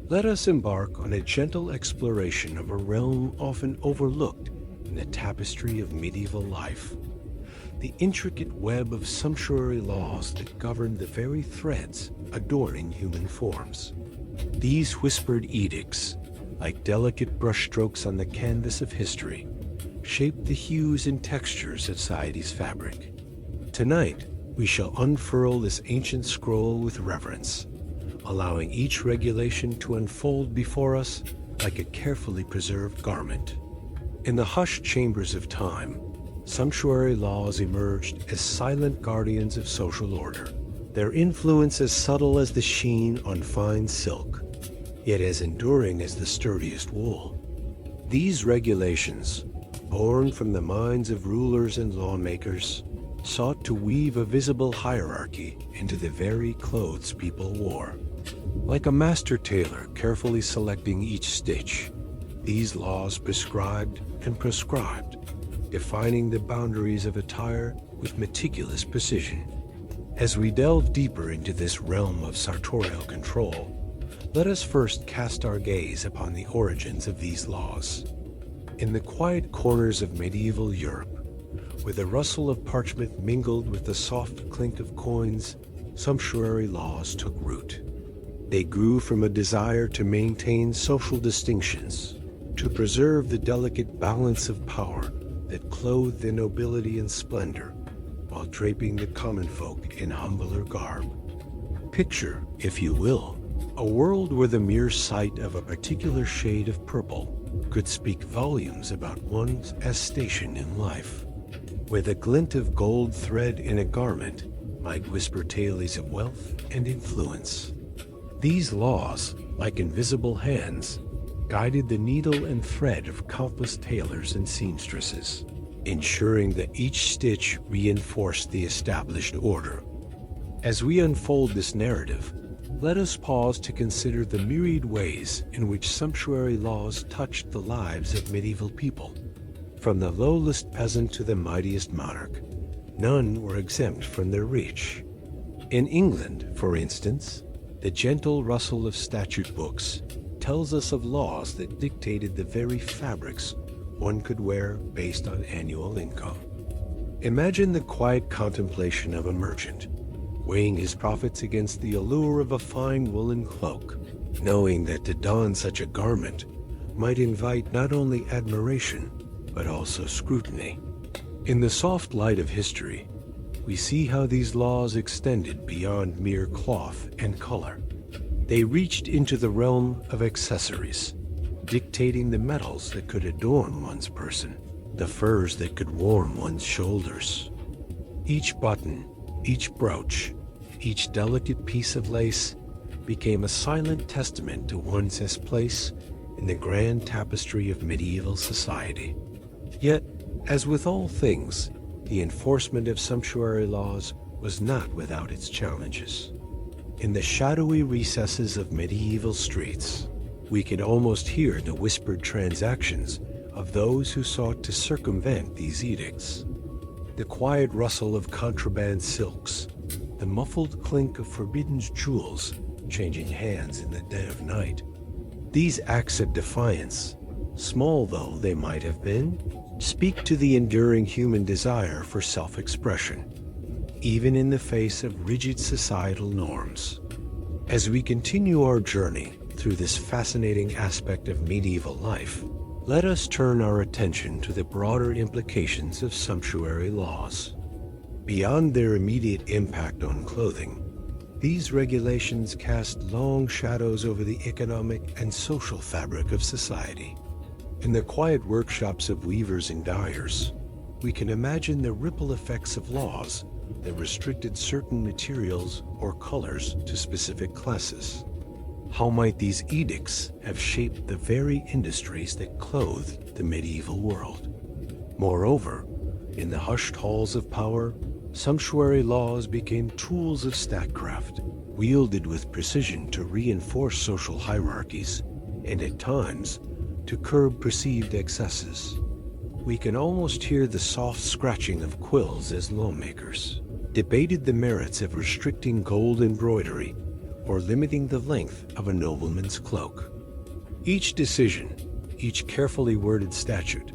Let us embark on a gentle exploration of a realm often overlooked in the tapestry of medieval life. The intricate web of sumptuary laws that govern the very threads adorning human forms. These whispered edicts, like delicate brushstrokes on the canvas of history, shape the hues and textures of society's fabric. Tonight, we shall unfurl this ancient scroll with reverence, allowing each regulation to unfold before us like a carefully preserved garment. In the hushed chambers of time, sumptuary laws emerged as silent guardians of social order, their influence as subtle as the sheen on fine silk, yet as enduring as the sturdiest wool. These regulations, born from the minds of rulers and lawmakers, sought to weave a visible hierarchy into the very clothes people wore. Like a master tailor carefully selecting each stitch, these laws prescribed and proscribed, defining the boundaries of attire with meticulous precision. As we delve deeper into this realm of sartorial control, let us first cast our gaze upon the origins of these laws. In the quiet corners of medieval Europe, where the rustle of parchment mingled with the soft clink of coins, sumptuary laws took root. They grew from a desire to maintain social distinctions, to preserve the delicate balance of power that clothed the nobility in splendor, while draping the common folk in humbler garb. Picture, if you will, a world where the mere sight of a particular shade of purple could speak volumes about one's station in life, where the glint of gold thread in a garment might whisper tales of wealth and influence. These laws, like invisible hands, guided the needle and thread of countless tailors and seamstresses, ensuring that each stitch reinforced the established order. As we unfold this narrative, let us pause to consider the myriad ways in which sumptuary laws touched the lives of medieval people. From the lowest peasant to the mightiest monarch, none were exempt from their reach. In England, for instance, the gentle rustle of statute books tells us of laws that dictated the very fabrics one could wear based on annual income. Imagine the quiet contemplation of a merchant, weighing his profits against the allure of a fine woolen cloak, knowing that to don such a garment might invite not only admiration, but also scrutiny. In the soft light of history, we see how these laws extended beyond mere cloth and color. They reached into the realm of accessories, dictating the metals that could adorn one's person, the furs that could warm one's shoulders. Each button, each brooch, each delicate piece of lace became a silent testament to one's place in the grand tapestry of medieval society. Yet, as with all things, the enforcement of sumptuary laws was not without its challenges. In the shadowy recesses of medieval streets, we could almost hear the whispered transactions of those who sought to circumvent these edicts. The quiet rustle of contraband silks, the muffled clink of forbidden jewels changing hands in the dead of night. These acts of defiance, small though they might have been, speak to the enduring human desire for self-expression, even in the face of rigid societal norms. As we continue our journey through this fascinating aspect of medieval life, let us turn our attention to the broader implications of sumptuary laws. Beyond their immediate impact on clothing, these regulations cast long shadows over the economic and social fabric of society. In the quiet workshops of weavers and dyers, we can imagine the ripple effects of laws that restricted certain materials or colors to specific classes. How might these edicts have shaped the very industries that clothed the medieval world? Moreover, in the hushed halls of power, sumptuary laws became tools of statecraft, wielded with precision to reinforce social hierarchies, and at times, to curb perceived excesses. We can almost hear the soft scratching of quills as lawmakers debated the merits of restricting gold embroidery or limiting the length of a nobleman's cloak. Each decision, each carefully worded statute,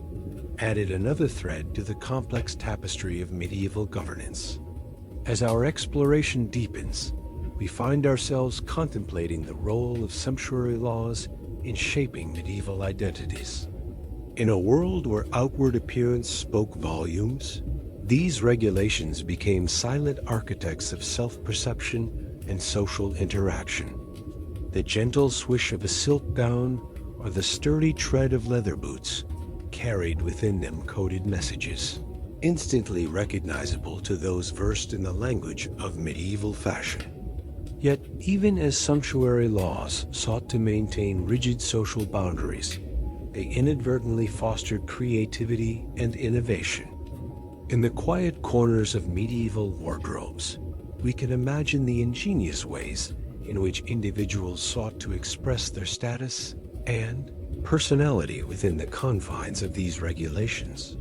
added another thread to the complex tapestry of medieval governance. As our exploration deepens, we find ourselves contemplating the role of sumptuary laws in shaping medieval identities. In a world where outward appearance spoke volumes, these regulations became silent architects of self-perception and social interaction. The gentle swish of a silk gown or the sturdy tread of leather boots carried within them coded messages, instantly recognizable to those versed in the language of medieval fashion. Yet, even as sumptuary laws sought to maintain rigid social boundaries, they inadvertently fostered creativity and innovation. In the quiet corners of medieval wardrobes, we can imagine the ingenious ways in which individuals sought to express their status and personality within the confines of these regulations.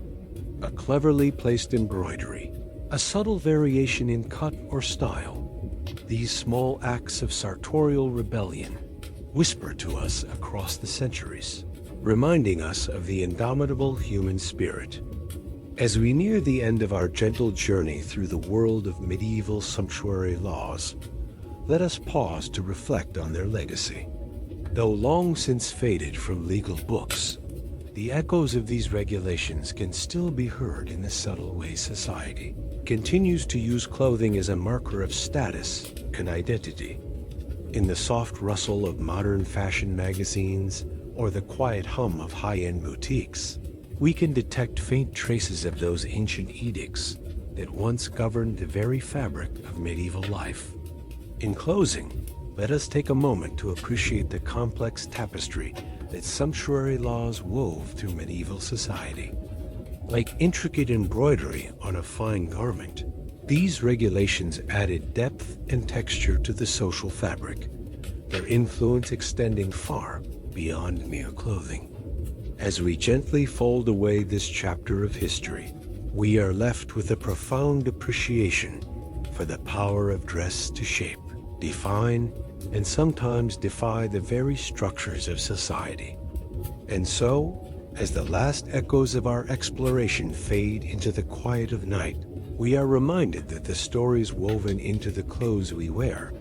A cleverly placed embroidery, a subtle variation in cut or style, these small acts of sartorial rebellion whisper to us across the centuries, reminding us of the indomitable human spirit. As we near the end of our gentle journey through the world of medieval sumptuary laws, let us pause to reflect on their legacy. Though long since faded from legal books, the echoes of these regulations can still be heard in the subtle way society continues to use clothing as a marker of status and identity. In the soft rustle of modern fashion magazines or the quiet hum of high-end boutiques, we can detect faint traces of those ancient edicts that once governed the very fabric of medieval life. In closing, let us take a moment to appreciate the complex tapestry that sumptuary laws wove through medieval society. Like intricate embroidery on a fine garment, these regulations added depth and texture to the social fabric, their influence extending far beyond mere clothing. As we gently fold away this chapter of history, we are left with a profound appreciation for the power of dress to shape, define, and sometimes defy the very structures of society. And so, as the last echoes of our exploration fade into the quiet of night, we are reminded that the stories woven into the clothes we wear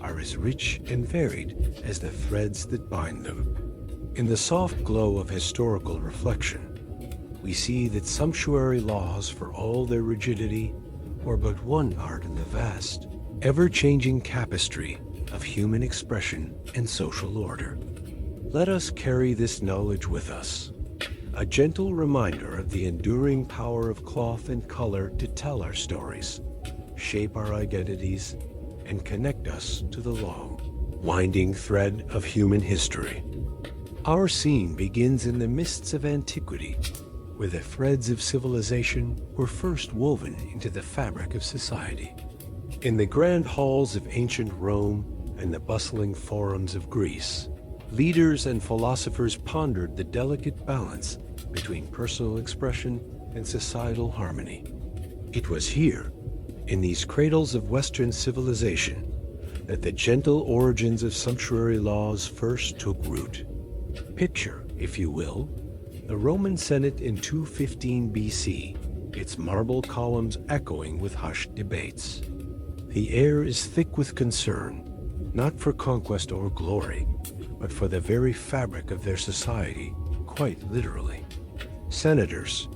are as rich and varied as the threads that bind them. In the soft glow of historical reflection, we see that sumptuary laws, for all their rigidity, were but one part in the vast, ever-changing tapestry of human expression and social order. Let us carry this knowledge with us, a gentle reminder of the enduring power of cloth and color to tell our stories, shape our identities, and connect us to the long, winding thread of human history. Our scene begins in the mists of antiquity, where the threads of civilization were first woven into the fabric of society. In the grand halls of ancient Rome and the bustling forums of Greece, leaders and philosophers pondered the delicate balance between personal expression and societal harmony. It was here, in these cradles of Western civilization, that the gentle origins of sumptuary laws first took root. Picture, if you will, the Roman Senate in 215 BC, its marble columns echoing with hushed debates. The air is thick with concern, not for conquest or glory, but for the very fabric of their society, quite literally. Senators,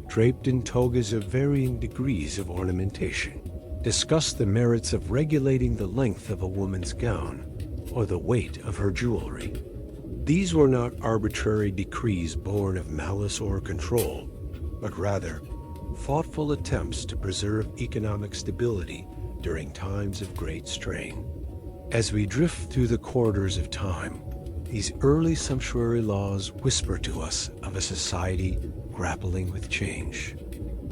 draped in togas of varying degrees of ornamentation, discuss the merits of regulating the length of a woman's gown or the weight of her jewelry. These were not arbitrary decrees born of malice or control, but rather thoughtful attempts to preserve economic stability during times of great strain. As we drift through the corridors of time, these early sumptuary laws whisper to us of a society grappling with change.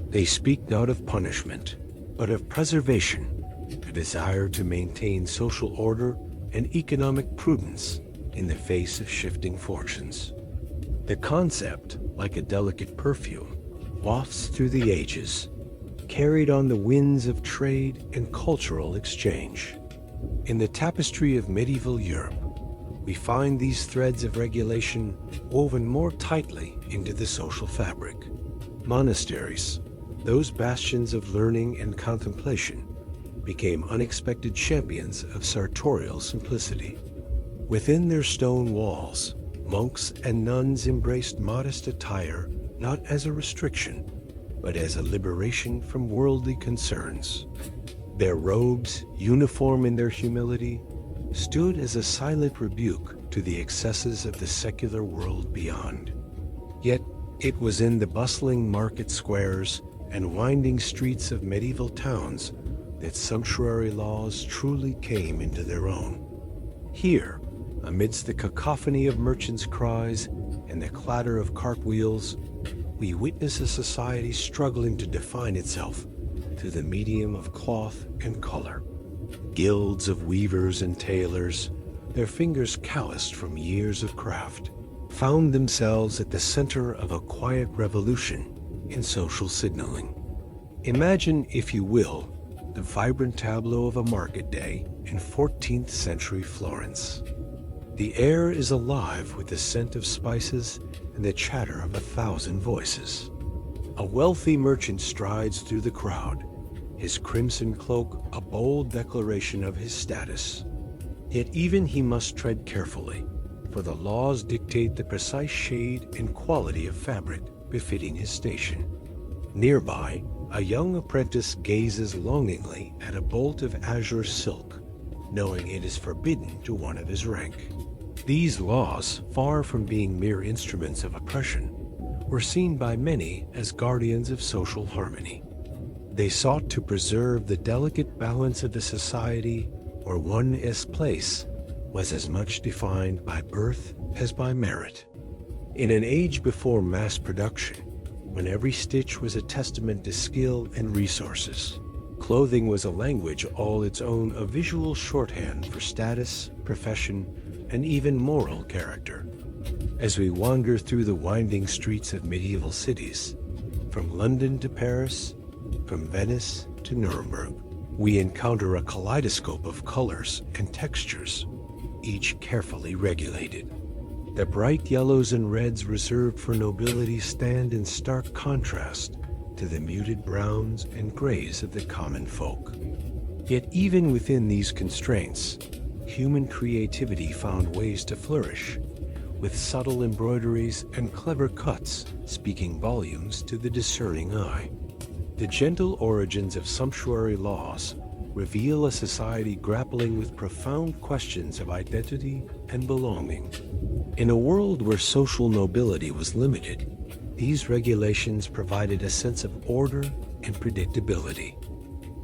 They speak not of punishment, but of preservation, a desire to maintain social order and economic prudence in the face of shifting fortunes. The concept, like a delicate perfume, wafts through the ages, carried on the winds of trade and cultural exchange. In the tapestry of medieval Europe, we find these threads of regulation woven more tightly into the social fabric. Monasteries, those bastions of learning and contemplation, became unexpected champions of sartorial simplicity. Within their stone walls, monks and nuns embraced modest attire not as a restriction, but as a liberation from worldly concerns. Their robes, uniform in their humility, stood as a silent rebuke to the excesses of the secular world beyond. Yet it was in the bustling market squares and winding streets of medieval towns that sumptuary laws truly came into their own. Here, amidst the cacophony of merchants' cries and the clatter of cartwheels, we witness a society struggling to define itself through the medium of cloth and color. Guilds of weavers and tailors, their fingers calloused from years of craft, found themselves at the center of a quiet revolution in social signaling. Imagine, if you will, the vibrant tableau of a market day in 14th century Florence. The air is alive with the scent of spices and the chatter of 1,000 voices. A wealthy merchant strides through the crowd, his crimson cloak a bold declaration of his status. Yet even he must tread carefully, for the laws dictate the precise shade and quality of fabric befitting his station. Nearby, a young apprentice gazes longingly at a bolt of azure silk, knowing it is forbidden to one of his rank. These laws, far from being mere instruments of oppression, were seen by many as guardians of social harmony. They sought to preserve the delicate balance of the society where one's place was as much defined by birth as by merit. In an age before mass production, when every stitch was a testament to skill and resources, clothing was a language all its own, a visual shorthand for status, profession, and even moral character. As we wander through the winding streets of medieval cities, from London to Paris, from Venice to Nuremberg, we encounter a kaleidoscope of colors and textures, each carefully regulated. The bright yellows and reds reserved for nobility stand in stark contrast to the muted browns and grays of the common folk. Yet even within these constraints, human creativity found ways to flourish, with subtle embroideries and clever cuts speaking volumes to the discerning eye. The gentle origins of sumptuary laws reveal a society grappling with profound questions of identity and belonging. In a world where social nobility was limited, these regulations provided a sense of order and predictability.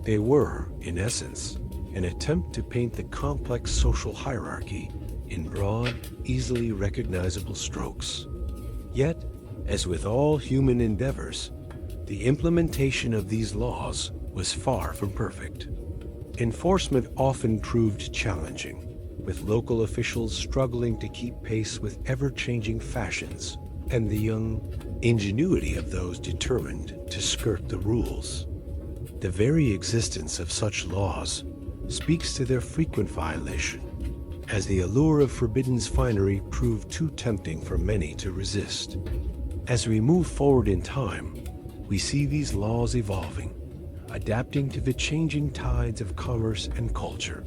They were, in essence, an attempt to paint the complex social hierarchy in broad, easily recognizable strokes. Yet, as with all human endeavors, the implementation of these laws was far from perfect. Enforcement often proved challenging, with local officials struggling to keep pace with ever-changing fashions and the young ingenuity of those determined to skirt the rules. The very existence of such laws speaks to their frequent violation, as the allure of forbidden finery proved too tempting for many to resist. As we move forward in time, we see these laws evolving, adapting to the changing tides of commerce and culture.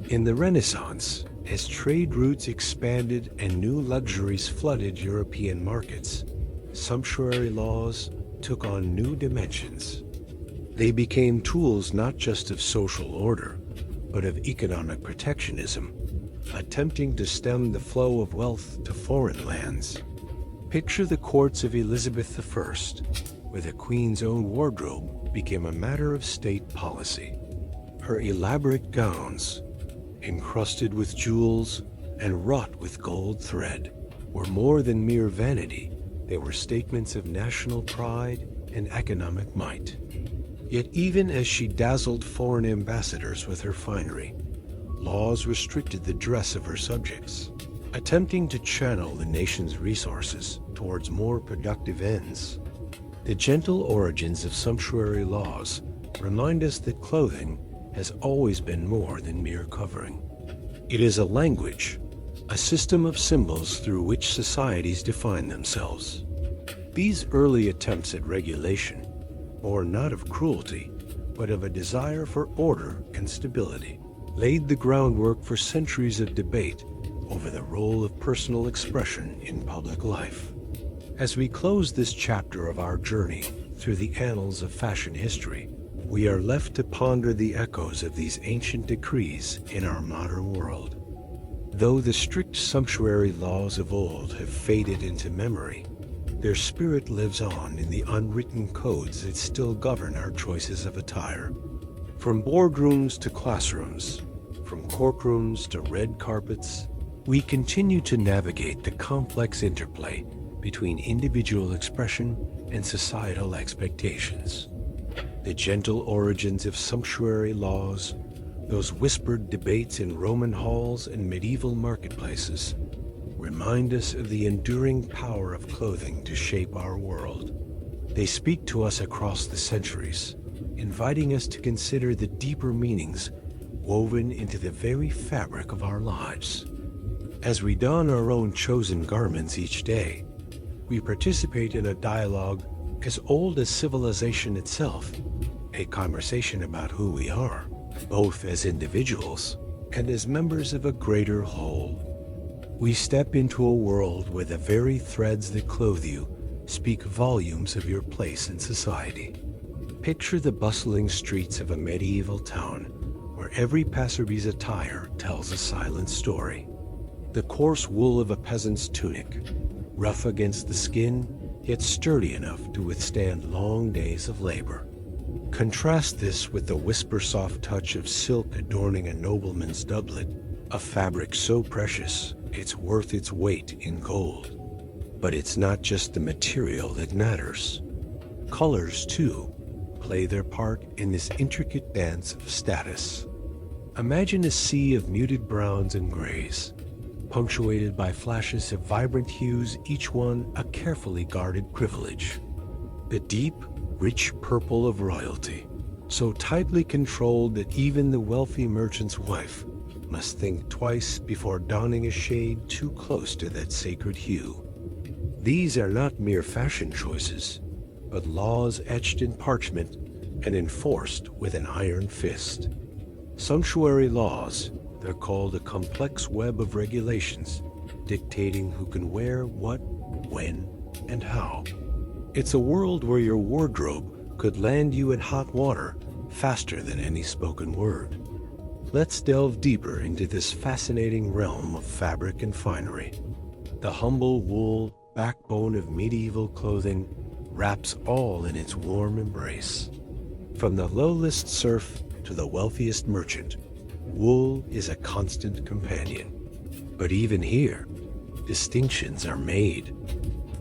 In the Renaissance, as trade routes expanded and new luxuries flooded European markets, sumptuary laws took on new dimensions. They became tools not just of social order, but of economic protectionism, attempting to stem the flow of wealth to foreign lands. Picture the courts of Elizabeth I, where the Queen's own wardrobe became a matter of state policy. Her elaborate gowns, encrusted with jewels and wrought with gold thread, were more than mere vanity. They were statements of national pride and economic might. Yet even as she dazzled foreign ambassadors with her finery, laws restricted the dress of her subjects, attempting to channel the nation's resources towards more productive ends. The gentle origins of sumptuary laws remind us that clothing has always been more than mere covering. It is a language, a system of symbols through which societies define themselves. These early attempts at regulation, born not of cruelty, but of a desire for order and stability, laid the groundwork for centuries of debate over the role of personal expression in public life. As we close this chapter of our journey through the annals of fashion history, we are left to ponder the echoes of these ancient decrees in our modern world. Though the strict sumptuary laws of old have faded into memory, their spirit lives on in the unwritten codes that still govern our choices of attire. From boardrooms to classrooms, from courtrooms to red carpets, we continue to navigate the complex interplay between individual expression and societal expectations. The gentle origins of sumptuary laws, those whispered debates in Roman halls and medieval marketplaces, remind us of the enduring power of clothing to shape our world. They speak to us across the centuries, inviting us to consider the deeper meanings woven into the very fabric of our lives. As we don our own chosen garments each day, we participate in a dialogue as old as civilization itself, a conversation about who we are, both as individuals and as members of a greater whole. We step into a world where the very threads that clothe you speak volumes of your place in society. Picture the bustling streets of a medieval town where every passerby's attire tells a silent story. The coarse wool of a peasant's tunic, rough against the skin, yet sturdy enough to withstand long days of labor. Contrast this with the whisper-soft touch of silk adorning a nobleman's doublet, a fabric so precious it's worth its weight in gold. But it's not just the material that matters. Colors, too, play their part in this intricate dance of status. Imagine a sea of muted browns and grays, punctuated by flashes of vibrant hues, each one a carefully guarded privilege. The deep, rich purple of royalty, so tightly controlled that even the wealthy merchant's wife must think twice before donning a shade too close to that sacred hue. These are not mere fashion choices, but laws etched in parchment and enforced with an iron fist. Sumptuary laws, they're called a complex web of regulations dictating who can wear what, when, and how. It's a world where your wardrobe could land you in hot water faster than any spoken word. Let's delve deeper into this fascinating realm of fabric and finery. The humble wool backbone of medieval clothing wraps all in its warm embrace. From the lowest serf to the wealthiest merchant, wool is a constant companion. But even here, distinctions are made.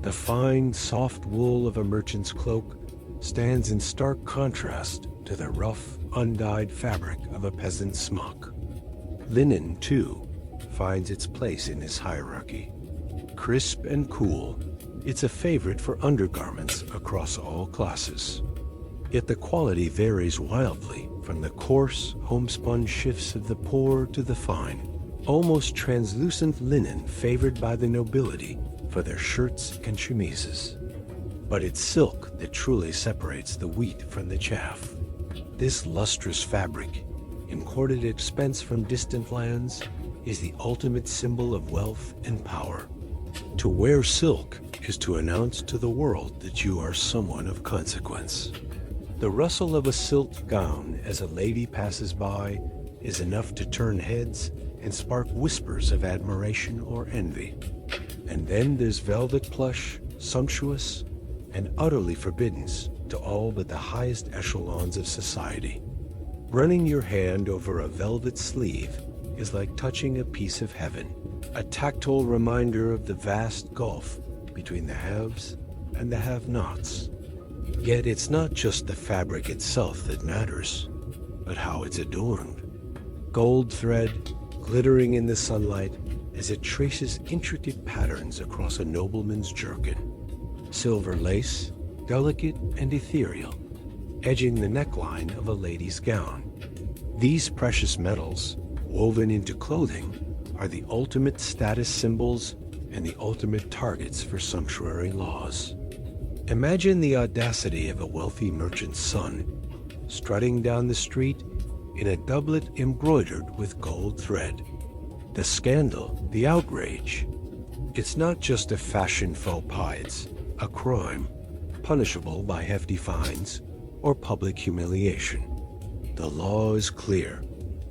The fine, soft wool of a merchant's cloak stands in stark contrast to the rough, undyed fabric of a peasant's smock. Linen, too, finds its place in this hierarchy. Crisp and cool, it's a favorite for undergarments across all classes. Yet the quality varies wildly from the coarse, homespun shifts of the poor to the fine, almost translucent linen favored by the nobility for their shirts and chemises. But it's silk that truly separates the wheat from the chaff. This lustrous fabric, imported at expense from distant lands, is the ultimate symbol of wealth and power. To wear silk is to announce to the world that you are someone of consequence. The rustle of a silk gown as a lady passes by is enough to turn heads and spark whispers of admiration or envy. And then there's velvet plush, sumptuous, and utterly forbidden to all but the highest echelons of society. Running your hand over a velvet sleeve is like touching a piece of heaven, a tactile reminder of the vast gulf between the haves and the have-nots. Yet it's not just the fabric itself that matters, but how it's adorned. Gold thread, glittering in the sunlight as it traces intricate patterns across a nobleman's jerkin. Silver lace, delicate and ethereal, edging the neckline of a lady's gown. These precious metals, woven into clothing, are the ultimate status symbols and the ultimate targets for sumptuary laws. Imagine the audacity of a wealthy merchant's son, strutting down the street in a doublet embroidered with gold thread. The scandal, the outrage. It's not just a fashion faux pas, it's a crime, punishable by hefty fines or public humiliation. The law is clear.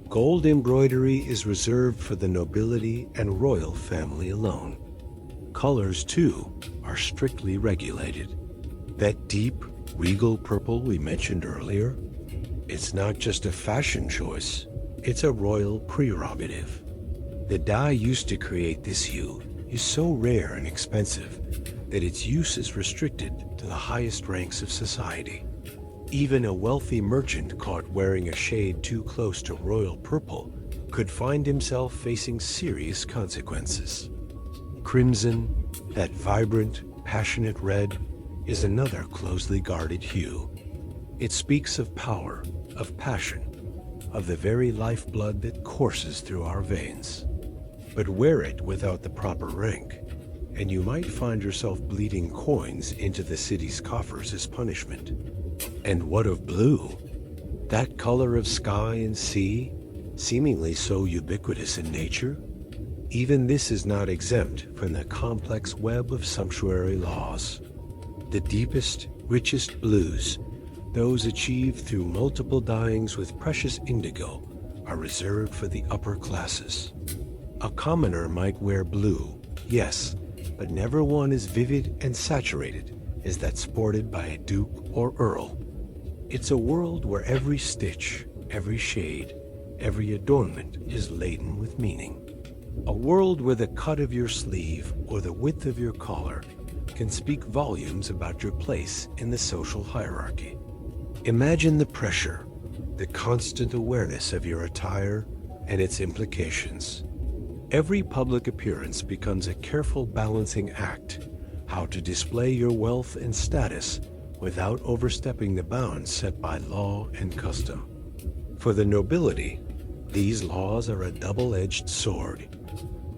Gold embroidery is reserved for the nobility and royal family alone. Colors, too, are strictly regulated. That deep, regal purple we mentioned earlier, it's not just a fashion choice, it's a royal prerogative. The dye used to create this hue is so rare and expensive that its use is restricted to the highest ranks of society. Even a wealthy merchant caught wearing a shade too close to royal purple could find himself facing serious consequences. Crimson, that vibrant, passionate red, is another closely guarded hue. It speaks of power, of passion, of the very lifeblood that courses through our veins. But wear it without the proper rank, and you might find yourself bleeding coins into the city's coffers as punishment. And what of blue? That color of sky and sea, seemingly so ubiquitous in nature? Even this is not exempt from the complex web of sumptuary laws. The deepest, richest blues, those achieved through multiple dyeings with precious indigo, are reserved for the upper classes. A commoner might wear blue, yes, but never one as vivid and saturated as that sported by a duke or earl. It's a world where every stitch, every shade, every adornment is laden with meaning. A world where the cut of your sleeve or the width of your collar can speak volumes about your place in the social hierarchy. Imagine the pressure, the constant awareness of your attire and its implications. Every public appearance becomes a careful balancing act, how to display your wealth and status without overstepping the bounds set by law and custom. For the nobility, these laws are a double-edged sword.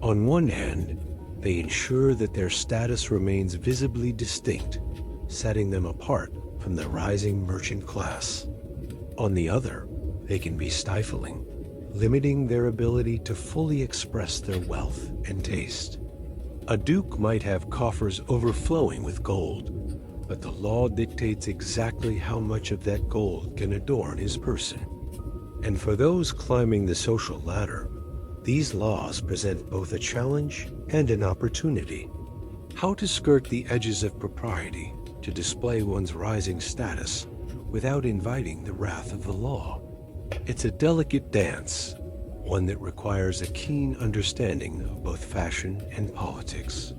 On one hand, they ensure that their status remains visibly distinct, setting them apart from the rising merchant class. On the other, they can be stifling, limiting their ability to fully express their wealth and taste. A duke might have coffers overflowing with gold, but the law dictates exactly how much of that gold can adorn his person. And for those climbing the social ladder, these laws present both a challenge and an opportunity. How to skirt the edges of propriety to display one's rising status without inviting the wrath of the law. It's a delicate dance, one that requires a keen understanding of both fashion and politics.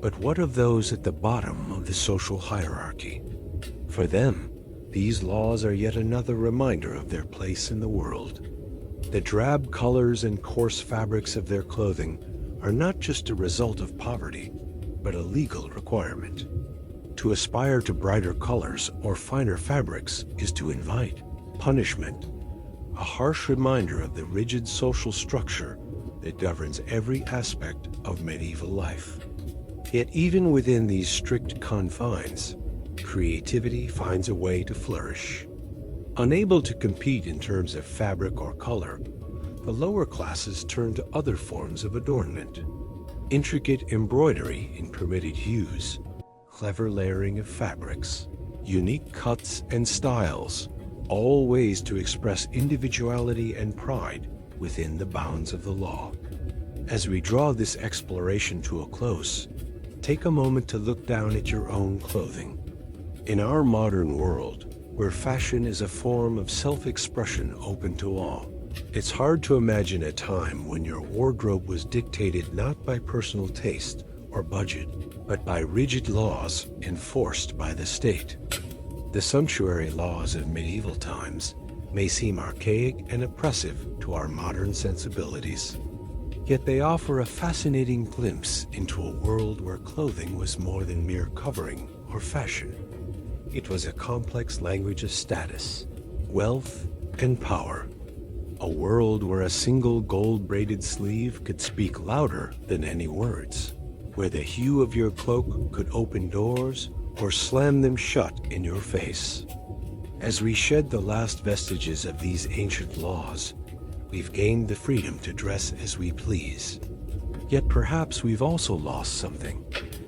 But what of those at the bottom of the social hierarchy? For them, these laws are yet another reminder of their place in the world. The drab colors and coarse fabrics of their clothing are not just a result of poverty, but a legal requirement. To aspire to brighter colors or finer fabrics is to invite punishment, a harsh reminder of the rigid social structure that governs every aspect of medieval life. Yet even within these strict confines, creativity finds a way to flourish. Unable to compete in terms of fabric or color, the lower classes turn to other forms of adornment. Intricate embroidery in permitted hues, clever layering of fabrics, unique cuts and styles, all ways to express individuality and pride within the bounds of the law. As we draw this exploration to a close, take a moment to look down at your own clothing. In our modern world, where fashion is a form of self-expression open to all, it's hard to imagine a time when your wardrobe was dictated not by personal taste or budget, but by rigid laws enforced by the state. The sumptuary laws of medieval times may seem archaic and oppressive to our modern sensibilities, yet they offer a fascinating glimpse into a world where clothing was more than mere covering or fashion. It was a complex language of status, wealth, and power, A world where a single gold-braided sleeve could speak louder than any words, where the hue of your cloak could open doors or slam them shut in your face. As we shed the last vestiges of these ancient laws, we've gained the freedom to dress as we please. Yet perhaps we've also lost something,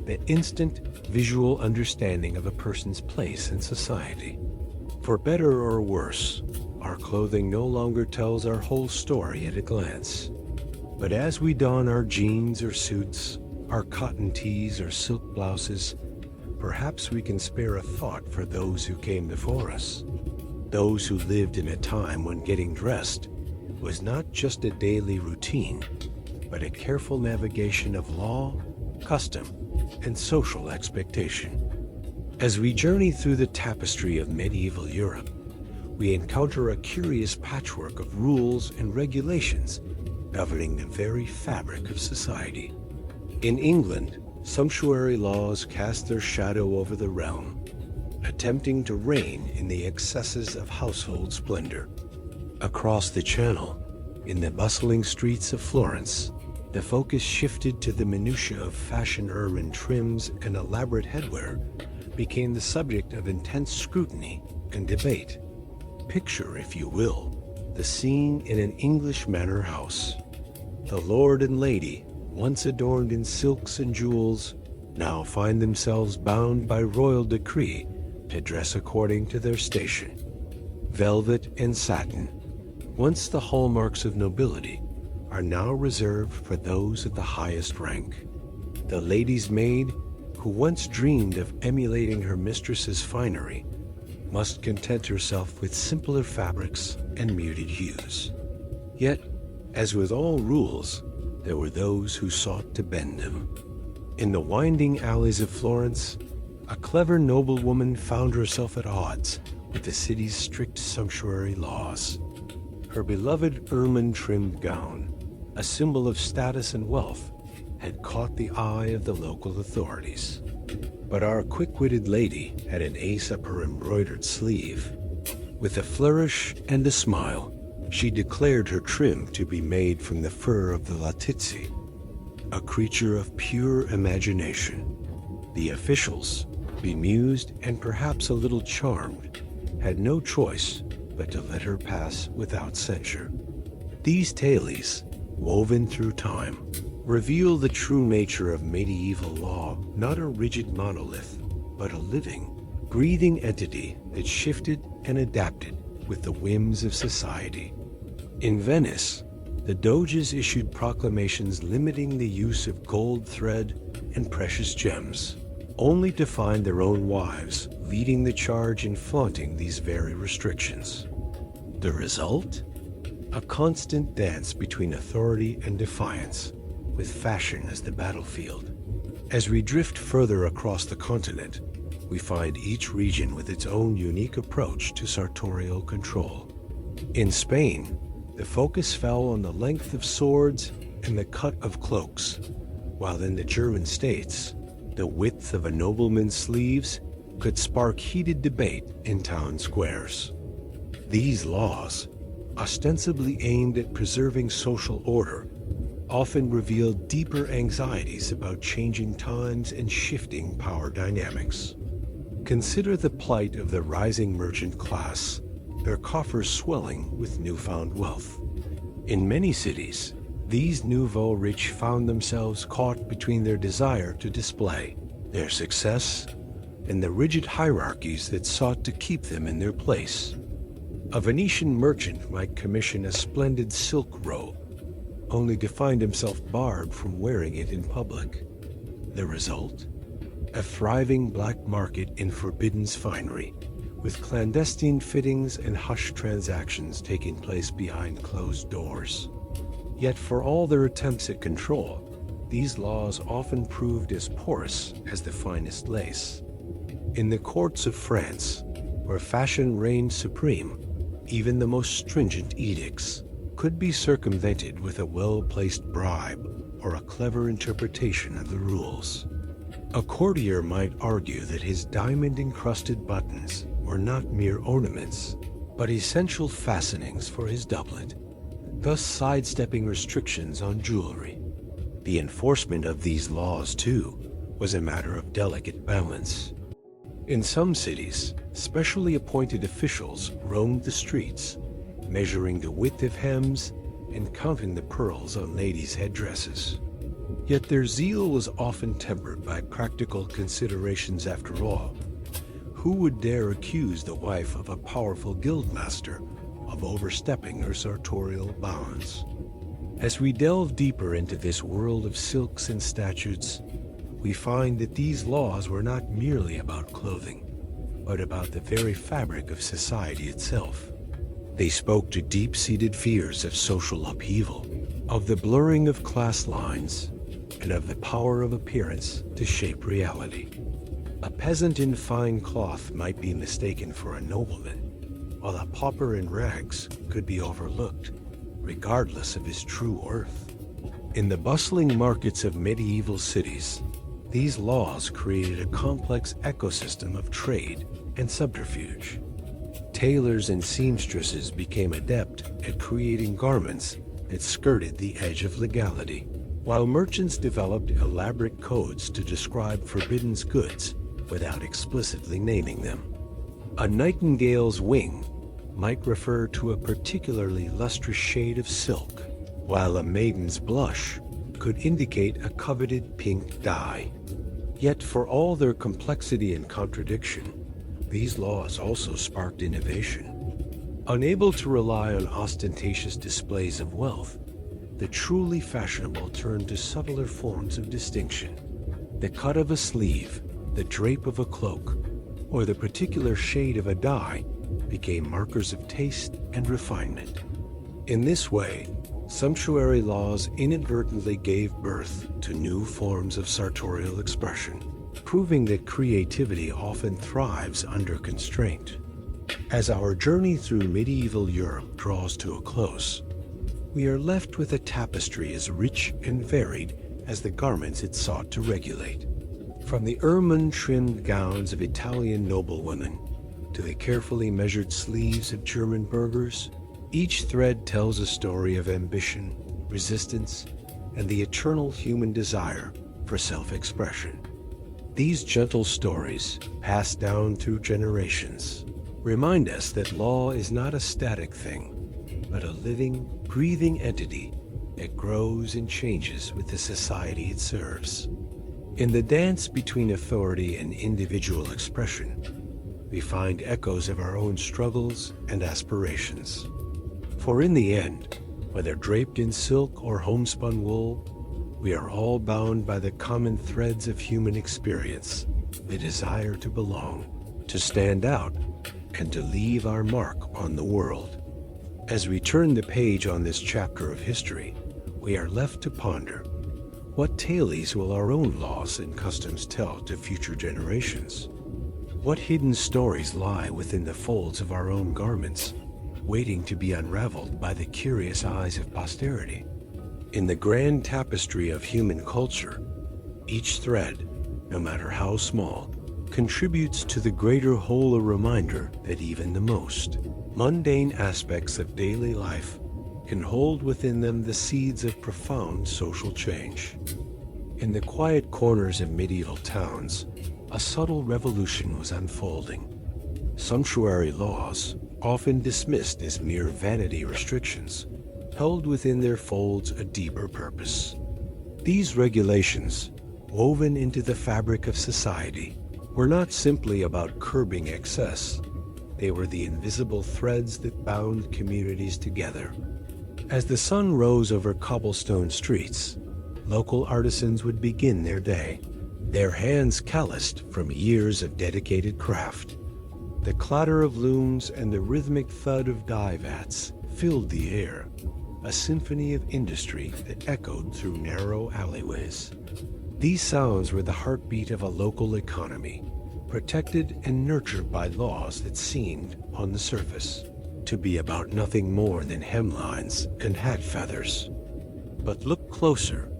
the instant visual understanding of a person's place in society. For better or worse, our clothing no longer tells our whole story at a glance. But as we don our jeans or suits, our cotton tees or silk blouses, perhaps we can spare a thought for those who came before us. Those who lived in a time when getting dressed was not just a daily routine, but a careful navigation of law, custom, and social expectation. As we journey through the tapestry of medieval Europe, we encounter a curious patchwork of rules and regulations governing the very fabric of society. In England, sumptuary laws cast their shadow over the realm, attempting to rein in the excesses of household splendor. Across the Channel, in the bustling streets of Florence, the focus shifted to the minutiae of fashion urban trims and elaborate headwear became the subject of intense scrutiny and debate. Picture, if you will, the scene in an English manor house. The lord and lady, once adorned in silks and jewels, now find themselves bound by royal decree to dress according to their station. Velvet and satin, once the hallmarks of nobility, are now reserved for those of the highest rank. The lady's maid, who once dreamed of emulating her mistress's finery, must content herself with simpler fabrics and muted hues. Yet, as with all rules, there were those who sought to bend them. In the winding alleys of Florence, a clever noblewoman found herself at odds with the city's strict sumptuary laws. Her beloved ermine-trimmed gown, a symbol of status and wealth, had caught the eye of the local authorities. But our quick-witted lady had an ace up her embroidered sleeve. With a flourish and a smile, she declared her trim to be made from the fur of the Latizzi, a creature of pure imagination. The officials, bemused and perhaps a little charmed, had no choice but to let her pass without censure. These tales, woven through time, reveal the true nature of medieval law, not a rigid monolith, but a living, breathing entity that shifted and adapted with the whims of society. In Venice, the doges issued proclamations limiting the use of gold thread and precious gems, only to find their own wives leading the charge in flaunting these very restrictions. The result? A constant dance between authority and defiance, with fashion as the battlefield. As we drift further across the continent, we find each region with its own unique approach to sartorial control. In Spain, the focus fell on the length of swords and the cut of cloaks, while in the German states, the width of a nobleman's sleeves could spark heated debate in town squares. These laws, ostensibly aimed at preserving social order, often reveal deeper anxieties about changing times and shifting power dynamics. Consider the plight of the rising merchant class, their coffers swelling with newfound wealth. In many cities, these nouveau rich found themselves caught between their desire to display their success and the rigid hierarchies that sought to keep them in their place. A Venetian merchant might commission a splendid silk robe, only to find himself barred from wearing it in public. The result? A thriving black market in forbidden finery, with clandestine fittings and hushed transactions taking place behind closed doors. Yet for all their attempts at control, these laws often proved as porous as the finest lace. In the courts of France, where fashion reigned supreme, even the most stringent edicts could be circumvented with a well-placed bribe or a clever interpretation of the rules. A courtier might argue that his diamond-encrusted buttons were not mere ornaments, but essential fastenings for his doublet, thus sidestepping restrictions on jewelry. The enforcement of these laws, too, was a matter of delicate balance. In some cities, specially appointed officials roamed the streets, measuring the width of hems and counting the pearls on ladies' headdresses. Yet their zeal was often tempered by practical considerations after all. Who would dare accuse the wife of a powerful guildmaster of overstepping her sartorial bounds? As we delve deeper into this world of silks and statutes, we find that these laws were not merely about clothing, but about the very fabric of society itself. They spoke to deep-seated fears of social upheaval, of the blurring of class lines, and of the power of appearance to shape reality. A peasant in fine cloth might be mistaken for a nobleman, while a pauper in rags could be overlooked, regardless of his true worth. In the bustling markets of medieval cities, these laws created a complex ecosystem of trade and subterfuge. Tailors and seamstresses became adept at creating garments that skirted the edge of legality, while merchants developed elaborate codes to describe forbidden goods without explicitly naming them. A nightingale's wing might refer to a particularly lustrous shade of silk, while a maiden's blush could indicate a coveted pink dye. Yet for all their complexity and contradiction, these laws also sparked innovation. Unable to rely on ostentatious displays of wealth, the truly fashionable turned to subtler forms of distinction. The cut of a sleeve, the drape of a cloak, or the particular shade of a dye became markers of taste and refinement. In this way, sumptuary laws inadvertently gave birth to new forms of sartorial expression, proving that creativity often thrives under constraint. As our journey through medieval Europe draws to a close, we are left with a tapestry as rich and varied as the garments it sought to regulate. From the ermine-trimmed gowns of Italian noblewomen to the carefully measured sleeves of German burghers, each thread tells a story of ambition, resistance, and the eternal human desire for self-expression. These gentle stories, passed down through generations, remind us that law is not a static thing, but a living, breathing entity that grows and changes with the society it serves. In the dance between authority and individual expression, we find echoes of our own struggles and aspirations. For in the end, whether draped in silk or homespun wool, we are all bound by the common threads of human experience, the desire to belong, to stand out, and to leave our mark on the world. As we turn the page on this chapter of history, we are left to ponder, what tales will our own laws and customs tell to future generations? What hidden stories lie within the folds of our own garments, waiting to be unraveled by the curious eyes of posterity? In the grand tapestry of human culture, each thread, no matter how small, contributes to the greater whole, a reminder that even the most mundane aspects of daily life can hold within them the seeds of profound social change. In the quiet corners of medieval towns, a subtle revolution was unfolding. Sumptuary laws, often dismissed as mere vanity restrictions, held within their folds a deeper purpose. These regulations, woven into the fabric of society, were not simply about curbing excess. They were the invisible threads that bound communities together. As the sun rose over cobblestone streets, local artisans would begin their day, their hands calloused from years of dedicated craft. The clatter of looms and the rhythmic thud of dye vats filled the air, a symphony of industry that echoed through narrow alleyways. These sounds were the heartbeat of a local economy, protected and nurtured by laws that seemed, on the surface, to be about nothing more than hemlines and hat feathers. But look closer,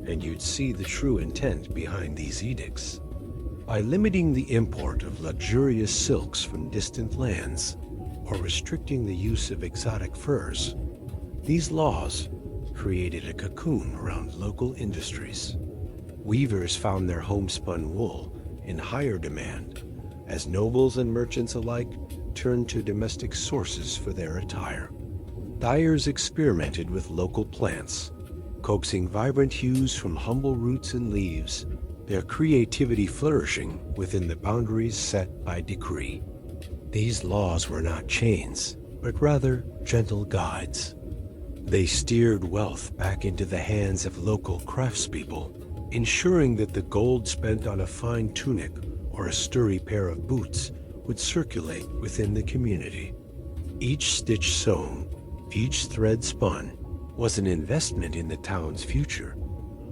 and you'd see the true intent behind these edicts. By limiting the import of luxurious silks from distant lands, or restricting the use of exotic furs, These laws created a cocoon around local industries. Weavers found their homespun wool in higher demand as nobles and merchants alike turned to domestic sources for their attire. Dyers experimented with local plants, coaxing vibrant hues from humble roots and leaves, their creativity flourishing within the boundaries set by decree. These laws were not chains, but rather gentle guides. They steered wealth back into the hands of local craftspeople, ensuring that the gold spent on a fine tunic or a sturdy pair of boots would circulate within the community. Each stitch sewn, each thread spun, was an investment in the town's future,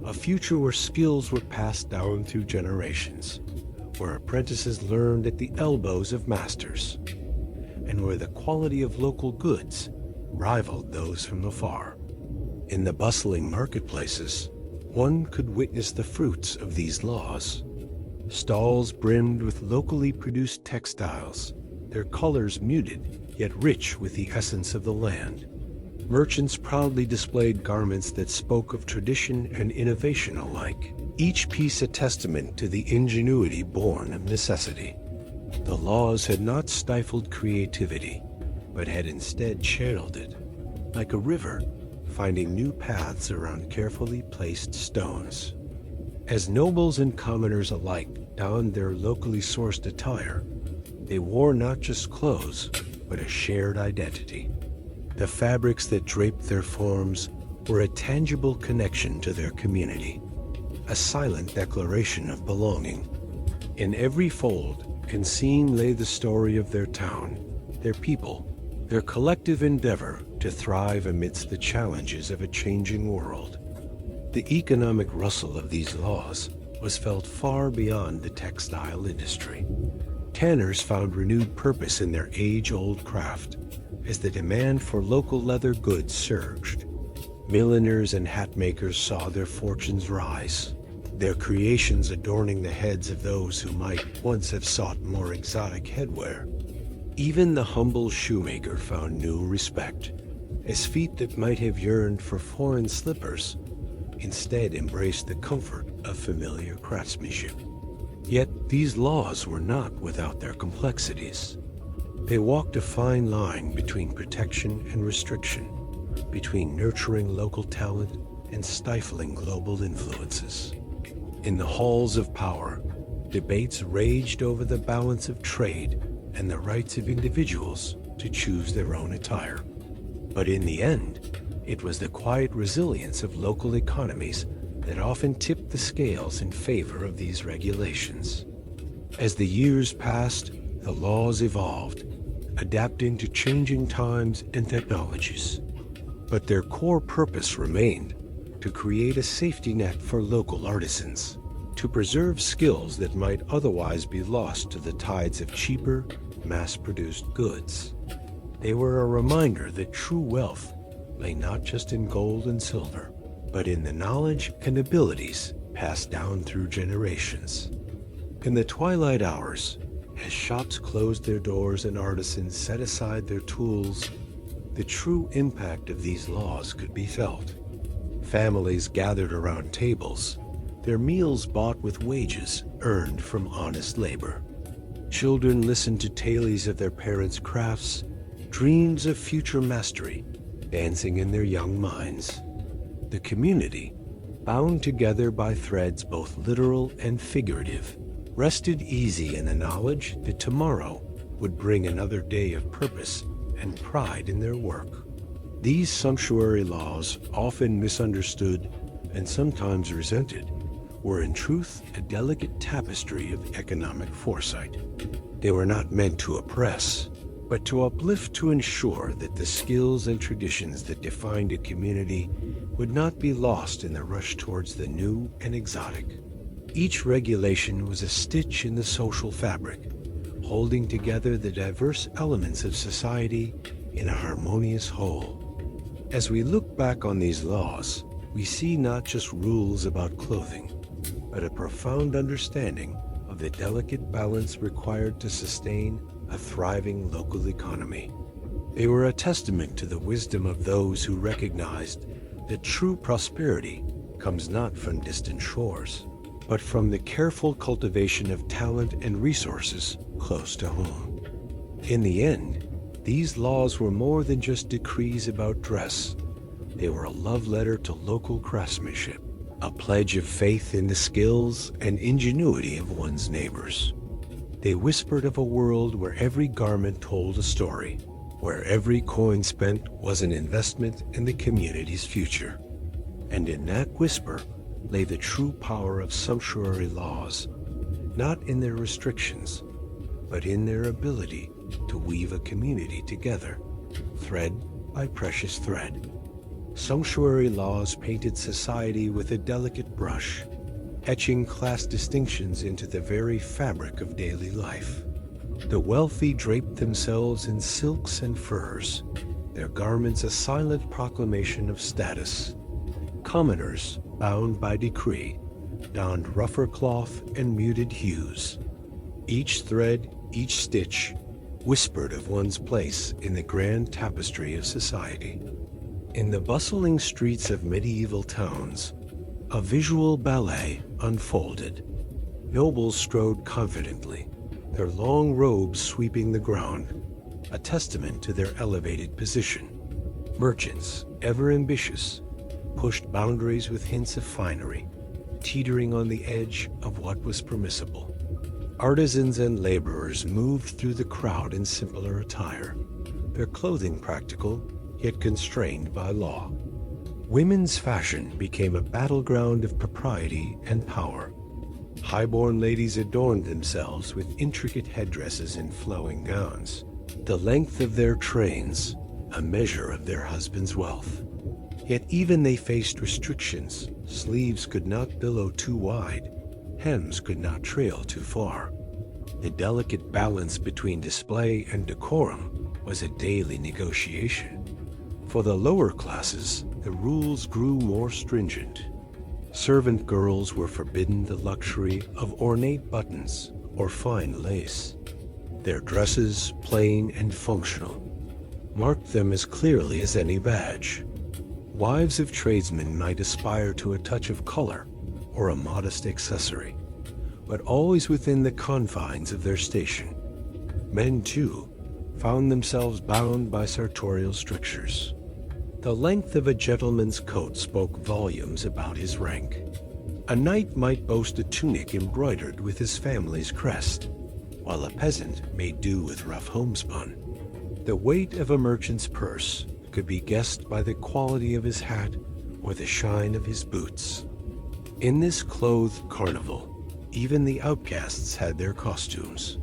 a future where skills were passed down through generations, where apprentices learned at the elbows of masters, and where the quality of local goods rivaled those from afar. In the bustling marketplaces, one could witness the fruits of these laws. Stalls brimmed with locally produced textiles, their colors muted yet rich with the essence of the land. Merchants proudly displayed garments that spoke of tradition and innovation alike, each piece a testament to the ingenuity born of necessity. The laws had not stifled creativity, but had instead channeled it, like a river finding new paths around carefully placed stones. As nobles and commoners alike donned their locally sourced attire, they wore not just clothes, but a shared identity. The fabrics that draped their forms were a tangible connection to their community, a silent declaration of belonging. In every fold and seam lay the story of their town, their people, their collective endeavor to thrive amidst the challenges of a changing world. The economic rustle of these laws was felt far beyond the textile industry. Tanners found renewed purpose in their age-old craft as the demand for local leather goods surged. Milliners and hat makers saw their fortunes rise, their creations adorning the heads of those who might once have sought more exotic headwear. Even the humble shoemaker found new respect, as feet that might have yearned for foreign slippers instead embraced the comfort of familiar craftsmanship. Yet these laws were not without their complexities. They walked a fine line between protection and restriction, between nurturing local talent and stifling global influences. In the halls of power, debates raged over the balance of trade and the rights of individuals to choose their own attire. But in the end, it was the quiet resilience of local economies that often tipped the scales in favor of these regulations. As the years passed, the laws evolved, adapting to changing times and technologies. But their core purpose remained: to create a safety net for local artisans, to preserve skills that might otherwise be lost to the tides of cheaper, mass-produced goods. They were a reminder that true wealth lay not just in gold and silver, but in the knowledge and abilities passed down through generations. In the twilight hours, as shops closed their doors and artisans set aside their tools, the true impact of these laws could be felt. Families gathered around tables, their meals bought with wages earned from honest labor. Children listened to tales of their parents' crafts, dreams of future mastery dancing in their young minds. The community, bound together by threads both literal and figurative, rested easy in the knowledge that tomorrow would bring another day of purpose and pride in their work. These sumptuary laws, often misunderstood and sometimes resented, were in truth a delicate tapestry of economic foresight. They were not meant to oppress, but to uplift, to ensure that the skills and traditions that defined a community would not be lost in the rush towards the new and exotic. Each regulation was a stitch in the social fabric, holding together the diverse elements of society in a harmonious whole. As we look back on these laws, we see not just rules about clothing, but a profound understanding of the delicate balance required to sustain a thriving local economy. They were a testament to the wisdom of those who recognized that true prosperity comes not from distant shores, but from the careful cultivation of talent and resources close to home. In the end, these laws were more than just decrees about dress. They were a love letter to local craftsmanship, a pledge of faith in the skills and ingenuity of one's neighbors. They whispered of a world where every garment told a story, where every coin spent was an investment in the community's future. And in that whisper lay the true power of sumptuary laws, not in their restrictions, but in their ability to weave a community together, thread by precious thread. Sumptuary laws painted society with a delicate brush, etching class distinctions into the very fabric of daily life. The wealthy draped themselves in silks and furs, their garments a silent proclamation of status. Commoners, bound by decree, donned rougher cloth and muted hues. Each thread, each stitch, whispered of one's place in the grand tapestry of society. In the bustling streets of medieval towns, a visual ballet unfolded. Nobles strode confidently, their long robes sweeping the ground, a testament to their elevated position. Merchants, ever ambitious, pushed boundaries with hints of finery, teetering on the edge of what was permissible. Artisans and laborers moved through the crowd in simpler attire, their clothing practical, yet constrained by law. Women's fashion became a battleground of propriety and power. Highborn ladies adorned themselves with intricate headdresses and flowing gowns, the length of their trains a measure of their husband's wealth. Yet even they faced restrictions. Sleeves could not billow too wide, hems could not trail too far. The delicate balance between display and decorum was a daily negotiation. For the lower classes, the rules grew more stringent. Servant girls were forbidden the luxury of ornate buttons or fine lace. Their dresses, plain and functional, marked them as clearly as any badge. Wives of tradesmen might aspire to a touch of color or a modest accessory, but always within the confines of their station. Men, too, found themselves bound by sartorial strictures. The length of a gentleman's coat spoke volumes about his rank. A knight might boast a tunic embroidered with his family's crest, while a peasant made do with rough homespun. The weight of a merchant's purse could be guessed by the quality of his hat or the shine of his boots. In this clothed carnival, even the outcasts had their costumes.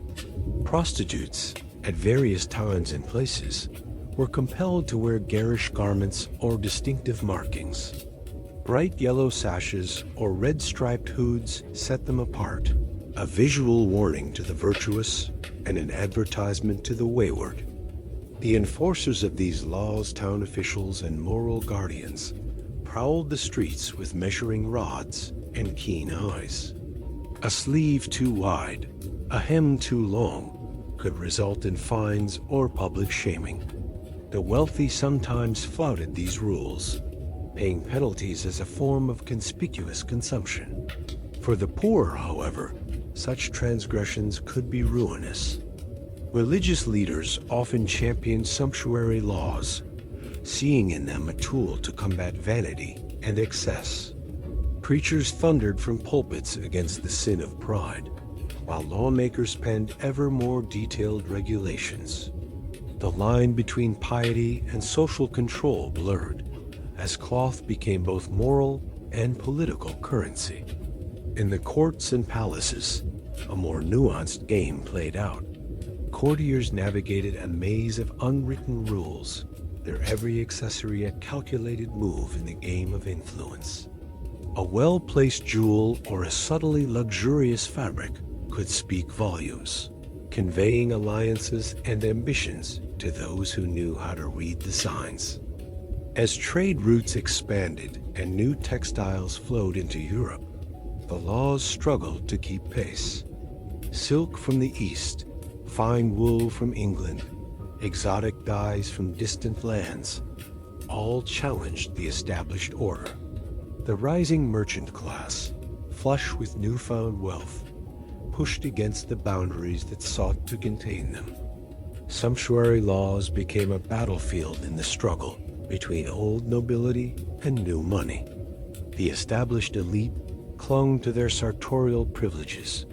Prostitutes, at various times and places, were compelled to wear garish garments or distinctive markings. Bright yellow sashes or red-striped hoods set them apart, a visual warning to the virtuous and an advertisement to the wayward. The enforcers of these laws, town officials, and moral guardians, prowled the streets with measuring rods and keen eyes. A sleeve too wide, a hem too long, could result in fines or public shaming. The wealthy sometimes flouted these rules, paying penalties as a form of conspicuous consumption. For the poor, however, such transgressions could be ruinous. Religious leaders often championed sumptuary laws, seeing in them a tool to combat vanity and excess. Preachers thundered from pulpits against the sin of pride, while lawmakers penned ever more detailed regulations. The line between piety and social control blurred, as cloth became both moral and political currency. In the courts and palaces, a more nuanced game played out. Courtiers navigated a maze of unwritten rules, their every accessory a calculated move in the game of influence. A well-placed jewel or a subtly luxurious fabric could speak volumes, conveying alliances and ambitions to those who knew how to read the signs. As trade routes expanded and new textiles flowed into Europe, the laws struggled to keep pace. Silk from the East, fine wool from England, exotic dyes from distant lands, all challenged the established order. The rising merchant class, flush with newfound wealth, pushed against the boundaries that sought to contain them. Sumptuary laws became a battlefield in the struggle between old nobility and new money. The established elite clung to their sartorial privileges,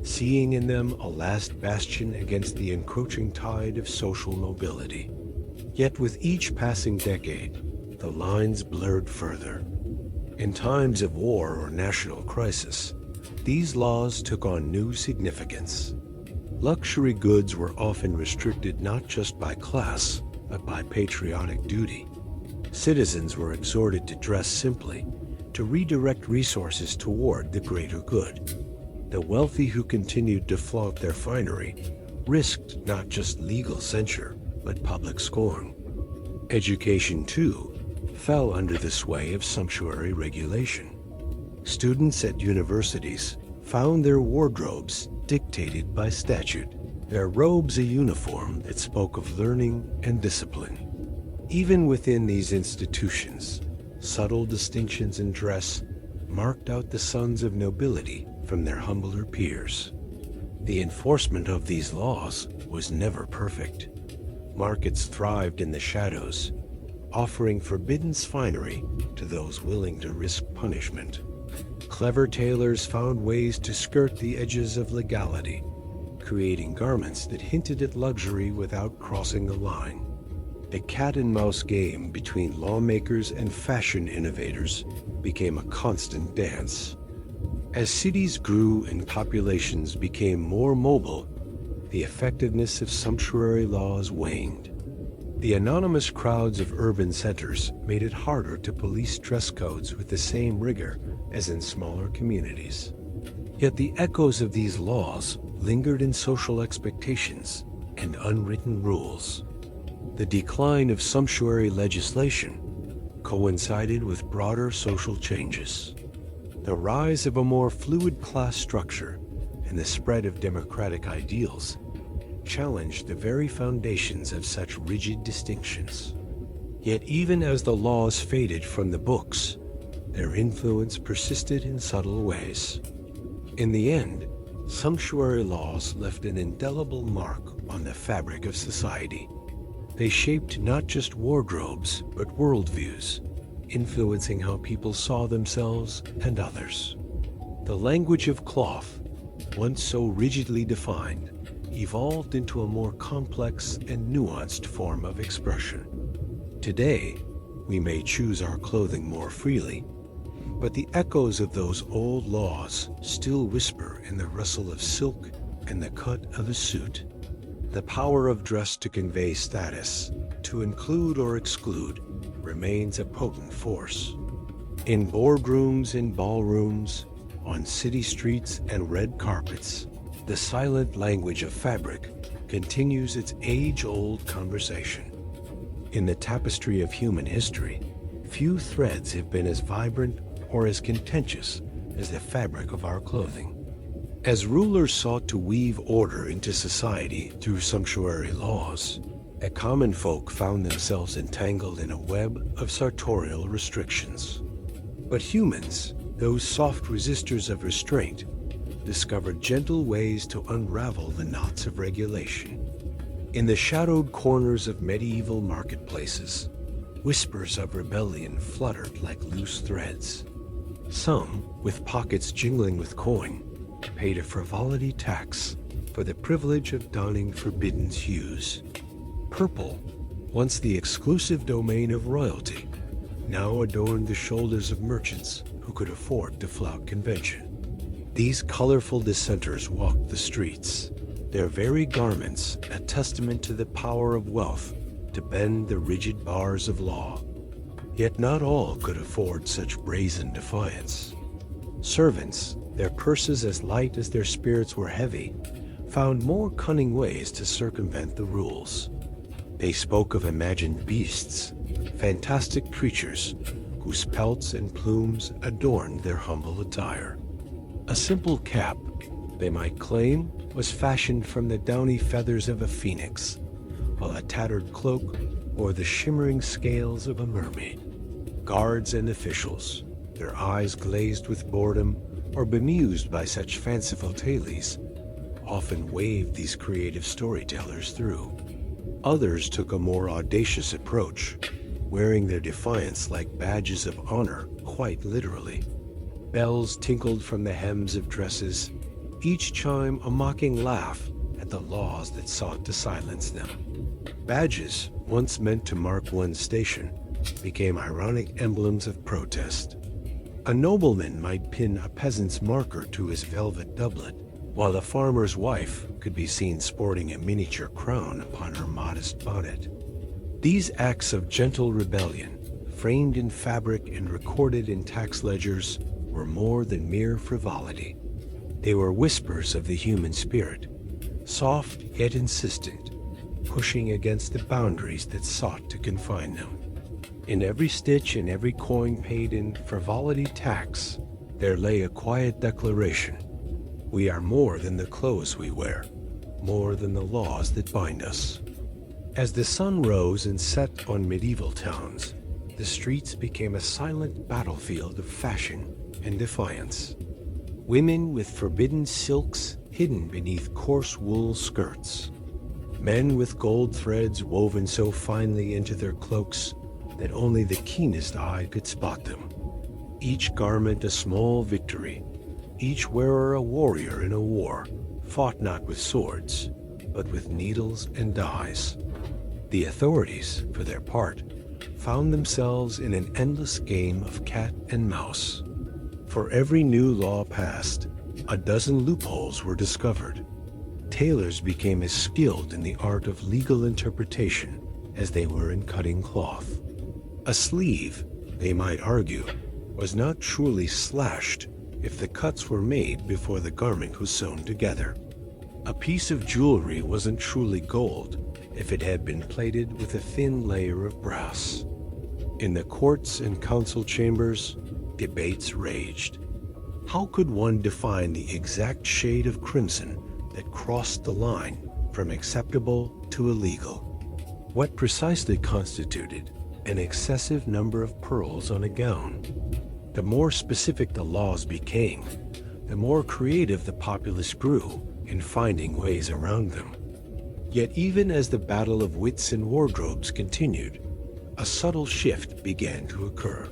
seeing in them a last bastion against the encroaching tide of social nobility. Yet with each passing decade, the lines blurred further. In times of war or national crisis, these laws took on new significance. Luxury goods were often restricted not just by class, but by patriotic duty. Citizens were exhorted to dress simply, to redirect resources toward the greater good. The wealthy who continued to flaunt their finery risked not just legal censure, but public scorn. Education, too, fell under the sway of sumptuary regulation. Students at universities found their wardrobes dictated by statute, their robes a uniform that spoke of learning and discipline. Even within these institutions, subtle distinctions in dress marked out the sons of nobility from their humbler peers. The enforcement of these laws was never perfect. Markets thrived in the shadows, offering forbidden finery to those willing to risk punishment. Clever tailors found ways to skirt the edges of legality, creating garments that hinted at luxury without crossing the line. A cat-and-mouse game between lawmakers and fashion innovators became a constant dance. As cities grew and populations became more mobile, the effectiveness of sumptuary laws waned. The anonymous crowds of urban centers made it harder to police dress codes with the same rigor as in smaller communities. Yet the echoes of these laws lingered in social expectations and unwritten rules. The decline of sumptuary legislation coincided with broader social changes. The rise of a more fluid class structure and the spread of democratic ideals challenged the very foundations of such rigid distinctions. Yet even as the laws faded from the books, their influence persisted in subtle ways. In the end, sumptuary laws left an indelible mark on the fabric of society. They shaped not just wardrobes, but worldviews, influencing how people saw themselves and others. The language of cloth, once so rigidly defined, evolved into a more complex and nuanced form of expression. Today, we may choose our clothing more freely, but the echoes of those old laws still whisper in the rustle of silk and the cut of a suit. The power of dress to convey status, to include or exclude, remains a potent force. In boardrooms and ballrooms, on city streets and red carpets, the silent language of fabric continues its age-old conversation. In the tapestry of human history, few threads have been as vibrant or as contentious as the fabric of our clothing. As rulers sought to weave order into society through sumptuary laws, a common folk found themselves entangled in a web of sartorial restrictions. But humans, those soft resistors of restraint, discovered gentle ways to unravel the knots of regulation. In the shadowed corners of medieval marketplaces, whispers of rebellion fluttered like loose threads. Some, with pockets jingling with coin, paid a frivolity tax for the privilege of donning forbidden hues. Purple, once the exclusive domain of royalty, now adorned the shoulders of merchants who could afford to flout convention. These colorful dissenters walked the streets, their very garments a testament to the power of wealth to bend the rigid bars of law. Yet not all could afford such brazen defiance. Servants, their purses as light as their spirits were heavy, found more cunning ways to circumvent the rules. They spoke of imagined beasts, fantastic creatures whose pelts and plumes adorned their humble attire. A simple cap, they might claim, was fashioned from the downy feathers of a phoenix, while a tattered cloak or the shimmering scales of a mermaid. Guards and officials, their eyes glazed with boredom or bemused by such fanciful tales, often waved these creative storytellers through. Others took a more audacious approach, wearing their defiance like badges of honor, quite literally. Bells tinkled from the hems of dresses, each chime a mocking laugh at the laws that sought to silence them. Badges, once meant to mark one's station, became ironic emblems of protest. A nobleman might pin a peasant's marker to his velvet doublet, while a farmer's wife could be seen sporting a miniature crown upon her modest bonnet. These acts of gentle rebellion, framed in fabric and recorded in tax ledgers, were more than mere frivolity. They were whispers of the human spirit, soft yet insistent, pushing against the boundaries that sought to confine them. In every stitch and every coin paid in frivolity tax, there lay a quiet declaration: we are more than the clothes we wear, more than the laws that bind us. As the sun rose and set on medieval towns, the streets became a silent battlefield of fashion and defiance. Women with forbidden silks hidden beneath coarse wool skirts. Men with gold threads woven so finely into their cloaks that only the keenest eye could spot them. Each garment a small victory, each wearer a warrior in a war, fought not with swords, but with needles and dyes. The authorities, for their part, found themselves in an endless game of cat and mouse. For every new law passed, a dozen loopholes were discovered. Tailors became as skilled in the art of legal interpretation as they were in cutting cloth. A sleeve, they might argue, was not truly slashed if the cuts were made before the garment was sewn together. A piece of jewelry wasn't truly gold if it had been plated with a thin layer of brass. In the courts and council chambers, debates raged. How could one define the exact shade of crimson that crossed the line from acceptable to illegal? What precisely constituted an excessive number of pearls on a gown? The more specific the laws became, the more creative the populace grew in finding ways around them. Yet even as the battle of wits and wardrobes continued, a subtle shift began to occur.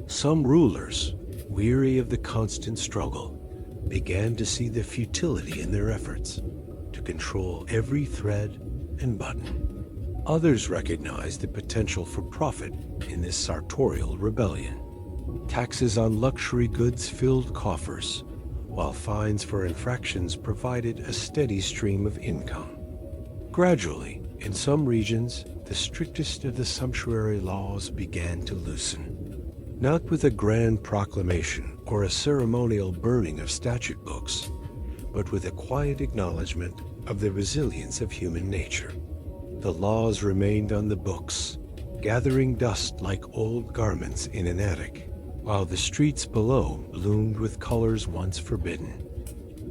Some rulers, weary of the constant struggle, began to see the futility in their efforts to control every thread and button. Others recognized the potential for profit in this sartorial rebellion. Taxes on luxury goods filled coffers, while fines for infractions provided a steady stream of income. Gradually, in some regions, the strictest of the sumptuary laws began to loosen. Not with a grand proclamation or a ceremonial burning of statute books, but with a quiet acknowledgement of the resilience of human nature. The laws remained on the books, gathering dust like old garments in an attic, while the streets below bloomed with colors once forbidden.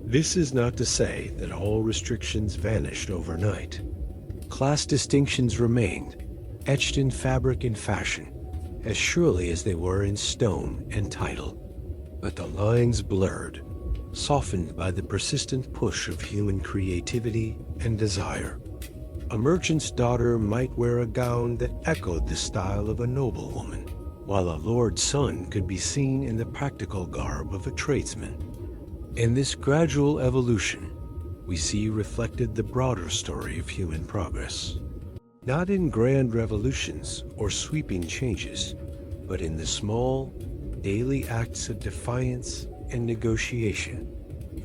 This is not to say that all restrictions vanished overnight. Class distinctions remained, etched in fabric and fashion, as surely as they were in stone and title. But the lines blurred, softened by the persistent push of human creativity and desire. A merchant's daughter might wear a gown that echoed the style of a noblewoman, while a lord's son could be seen in the practical garb of a tradesman. In this gradual evolution, we see reflected the broader story of human progress. Not in grand revolutions or sweeping changes, but in the small, daily acts of defiance and negotiation.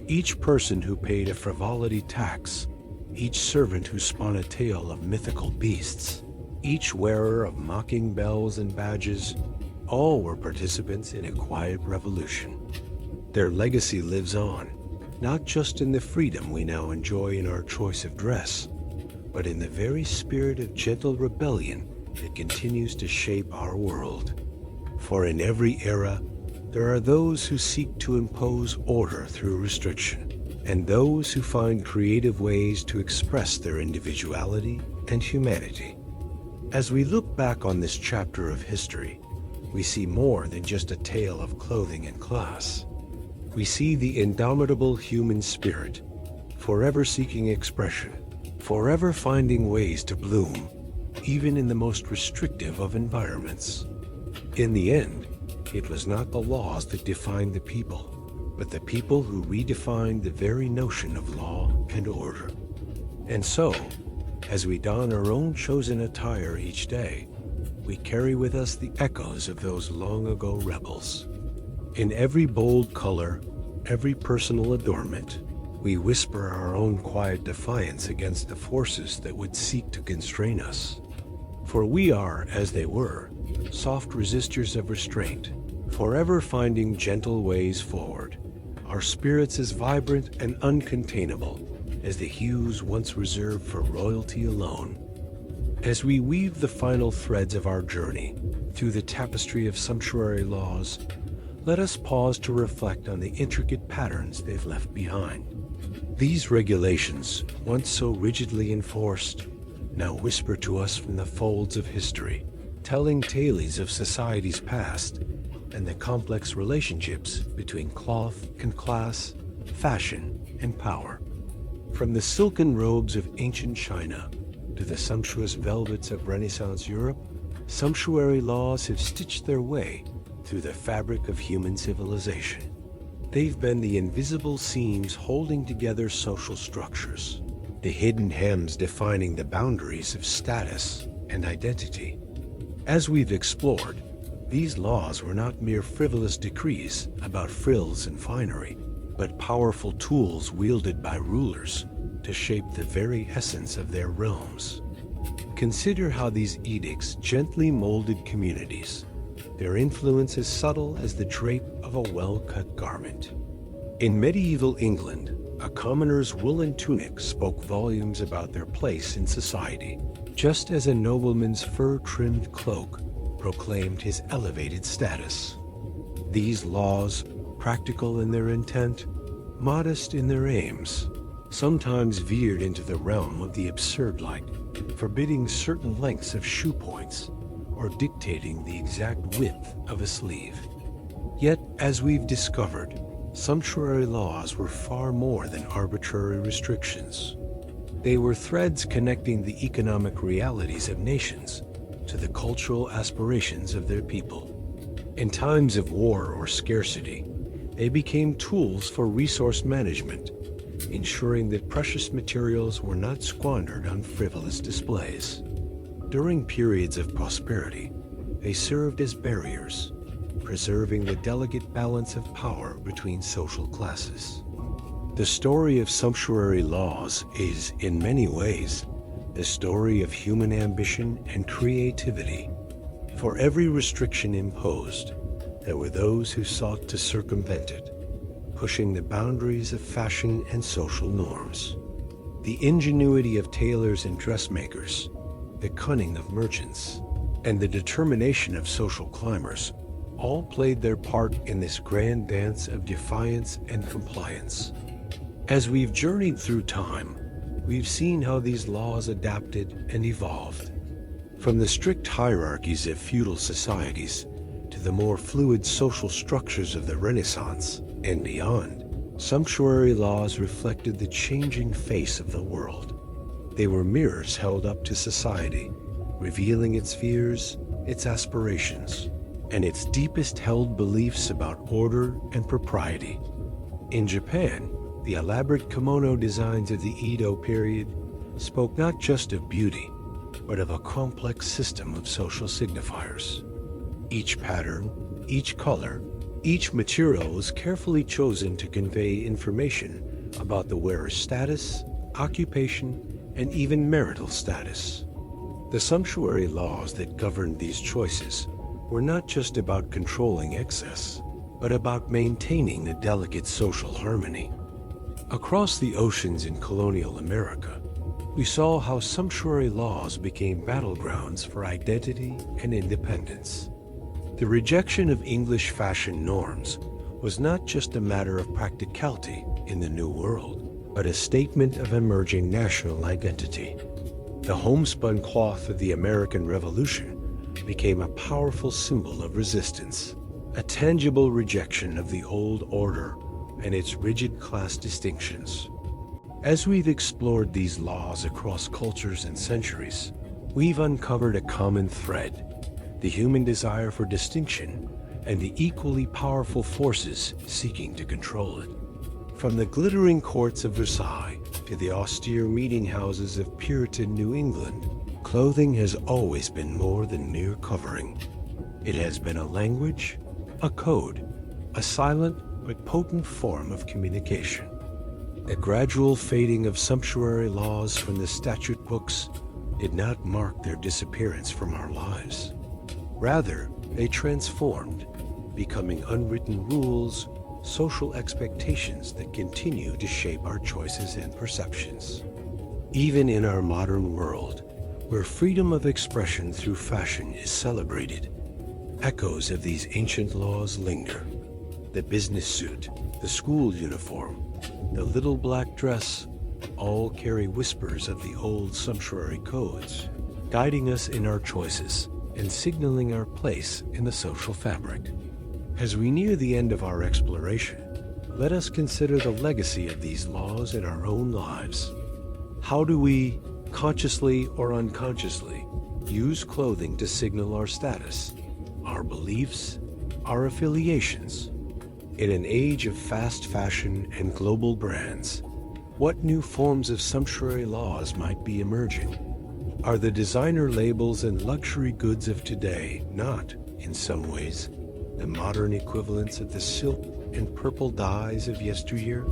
Each person who paid a frivolity tax, each servant who spun a tale of mythical beasts, each wearer of mocking bells and badges, all were participants in a quiet revolution. Their legacy lives on, not just in the freedom we now enjoy in our choice of dress, but in the very spirit of gentle rebellion that continues to shape our world. For in every era, there are those who seek to impose order through restriction, and those who find creative ways to express their individuality and humanity. As we look back on this chapter of history, we see more than just a tale of clothing and class. We see the indomitable human spirit, forever seeking expression, forever finding ways to bloom, even in the most restrictive of environments. In the end, it was not the laws that defined the people, but the people who redefined the very notion of law and order. And so, as we don our own chosen attire each day, we carry with us the echoes of those long-ago rebels. In every bold color, every personal adornment, we whisper our own quiet defiance against the forces that would seek to constrain us. For we are, as they were, soft resistors of restraint, forever finding gentle ways forward, our spirits as vibrant and uncontainable as the hues once reserved for royalty alone. As we weave the final threads of our journey through the tapestry of sumptuary laws, let us pause to reflect on the intricate patterns they've left behind. These regulations, once so rigidly enforced, now whisper to us from the folds of history, telling tales of society's past and the complex relationships between cloth and class, fashion and power. From the silken robes of ancient China to the sumptuous velvets of Renaissance Europe, sumptuary laws have stitched their way through the fabric of human civilization. They've been the invisible seams holding together social structures, the hidden hems defining the boundaries of status and identity. As we've explored, these laws were not mere frivolous decrees about frills and finery, but powerful tools wielded by rulers to shape the very essence of their realms. Consider how these edicts gently molded communities, their influence as subtle as the drape of a well-cut garment. In medieval England, a commoner's woolen tunic spoke volumes about their place in society, just as a nobleman's fur-trimmed cloak proclaimed his elevated status. These laws, practical in their intent, modest in their aims, sometimes veered into the realm of the absurd-like, forbidding certain lengths of shoe points or dictating the exact width of a sleeve. Yet, as we've discovered, sumptuary laws were far more than arbitrary restrictions. They were threads connecting the economic realities of nations to the cultural aspirations of their people. In times of war or scarcity, they became tools for resource management, ensuring that precious materials were not squandered on frivolous displays. During periods of prosperity, they served as barriers, preserving the delicate balance of power between social classes. The story of sumptuary laws is, in many ways, the story of human ambition and creativity. For every restriction imposed, there were those who sought to circumvent it, pushing the boundaries of fashion and social norms. The ingenuity of tailors and dressmakers, the cunning of merchants, and the determination of social climbers all played their part in this grand dance of defiance and compliance. As we've journeyed through time, we've seen how these laws adapted and evolved. From the strict hierarchies of feudal societies to the more fluid social structures of the Renaissance and beyond, sumptuary laws reflected the changing face of the world. They were mirrors held up to society, revealing its fears, its aspirations, and its deepest held beliefs about order and propriety. In Japan, the elaborate kimono designs of the Edo period spoke not just of beauty, but of a complex system of social signifiers. Each pattern, each color, each material was carefully chosen to convey information about the wearer's status, occupation, and even marital status. The sumptuary laws that governed these choices were not just about controlling excess, but about maintaining a delicate social harmony. Across the oceans in colonial America, we saw how sumptuary laws became battlegrounds for identity and independence. The rejection of English fashion norms was not just a matter of practicality in the New World, but a statement of emerging national identity. The homespun cloth of the American Revolution became a powerful symbol of resistance, a tangible rejection of the old order and its rigid class distinctions. As we've explored these laws across cultures and centuries, we've uncovered a common thread: the human desire for distinction and the equally powerful forces seeking to control it. From the glittering courts of Versailles to the austere meeting houses of Puritan New England, clothing has always been more than mere covering. It has been a language, a code, a silent but potent form of communication. The gradual fading of sumptuary laws from the statute books did not mark their disappearance from our lives. Rather, they transformed, becoming unwritten rules, social expectations that continue to shape our choices and perceptions. Even in our modern world, where freedom of expression through fashion is celebrated, echoes of these ancient laws linger. The business suit, the school uniform, the little black dress, all carry whispers of the old sumptuary codes, guiding us in our choices and signaling our place in the social fabric. As we near the end of our exploration, let us consider the legacy of these laws in our own lives. How do we, consciously or unconsciously, use clothing to signal our status, our beliefs, our affiliations? In an age of fast fashion and global brands, what new forms of sumptuary laws might be emerging? Are the designer labels and luxury goods of today not, in some ways, the modern equivalents of the silk and purple dyes of yesteryear?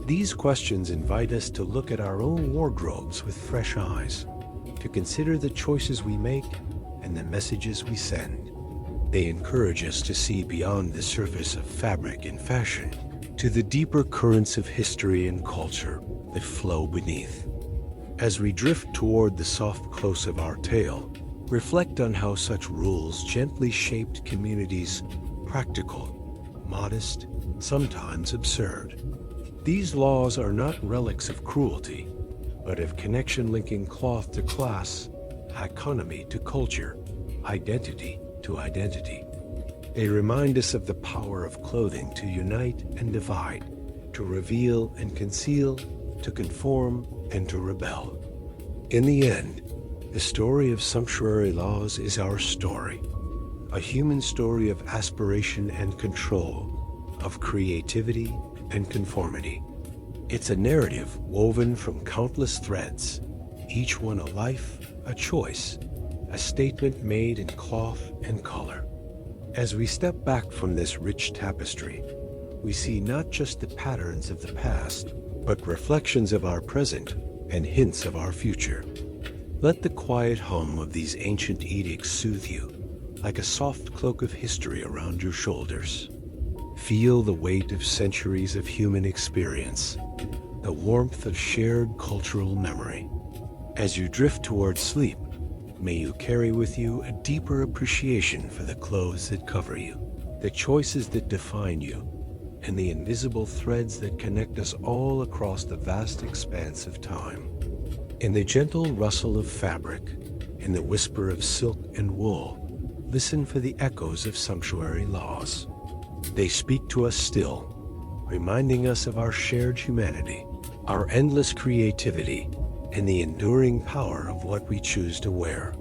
These questions invite us to look at our own wardrobes with fresh eyes, to consider the choices we make and the messages we send. They encourage us to see beyond the surface of fabric and fashion to the deeper currents of history and culture that flow beneath. As we drift toward the soft close of our tale, reflect on how such rules gently shaped communities, practical, modest, sometimes absurd. These laws are not relics of cruelty, but of connection linking cloth to class, economy to culture, identity to identity. They remind us of the power of clothing to unite and divide, to reveal and conceal, to conform and to rebel. In the end, the story of sumptuary laws is our story, a human story of aspiration and control, of creativity and conformity. It's a narrative woven from countless threads, each one a life, a choice, a statement made in cloth and color. As we step back from this rich tapestry, we see not just the patterns of the past, but reflections of our present and hints of our future. Let the quiet hum of these ancient edicts soothe you, like a soft cloak of history around your shoulders. Feel the weight of centuries of human experience, the warmth of shared cultural memory. As you drift toward sleep, may you carry with you a deeper appreciation for the clothes that cover you, the choices that define you, and the invisible threads that connect us all across the vast expanse of time. In the gentle rustle of fabric, in the whisper of silk and wool, listen for the echoes of sumptuary laws. They speak to us still, reminding us of our shared humanity, our endless creativity, and the enduring power of what we choose to wear.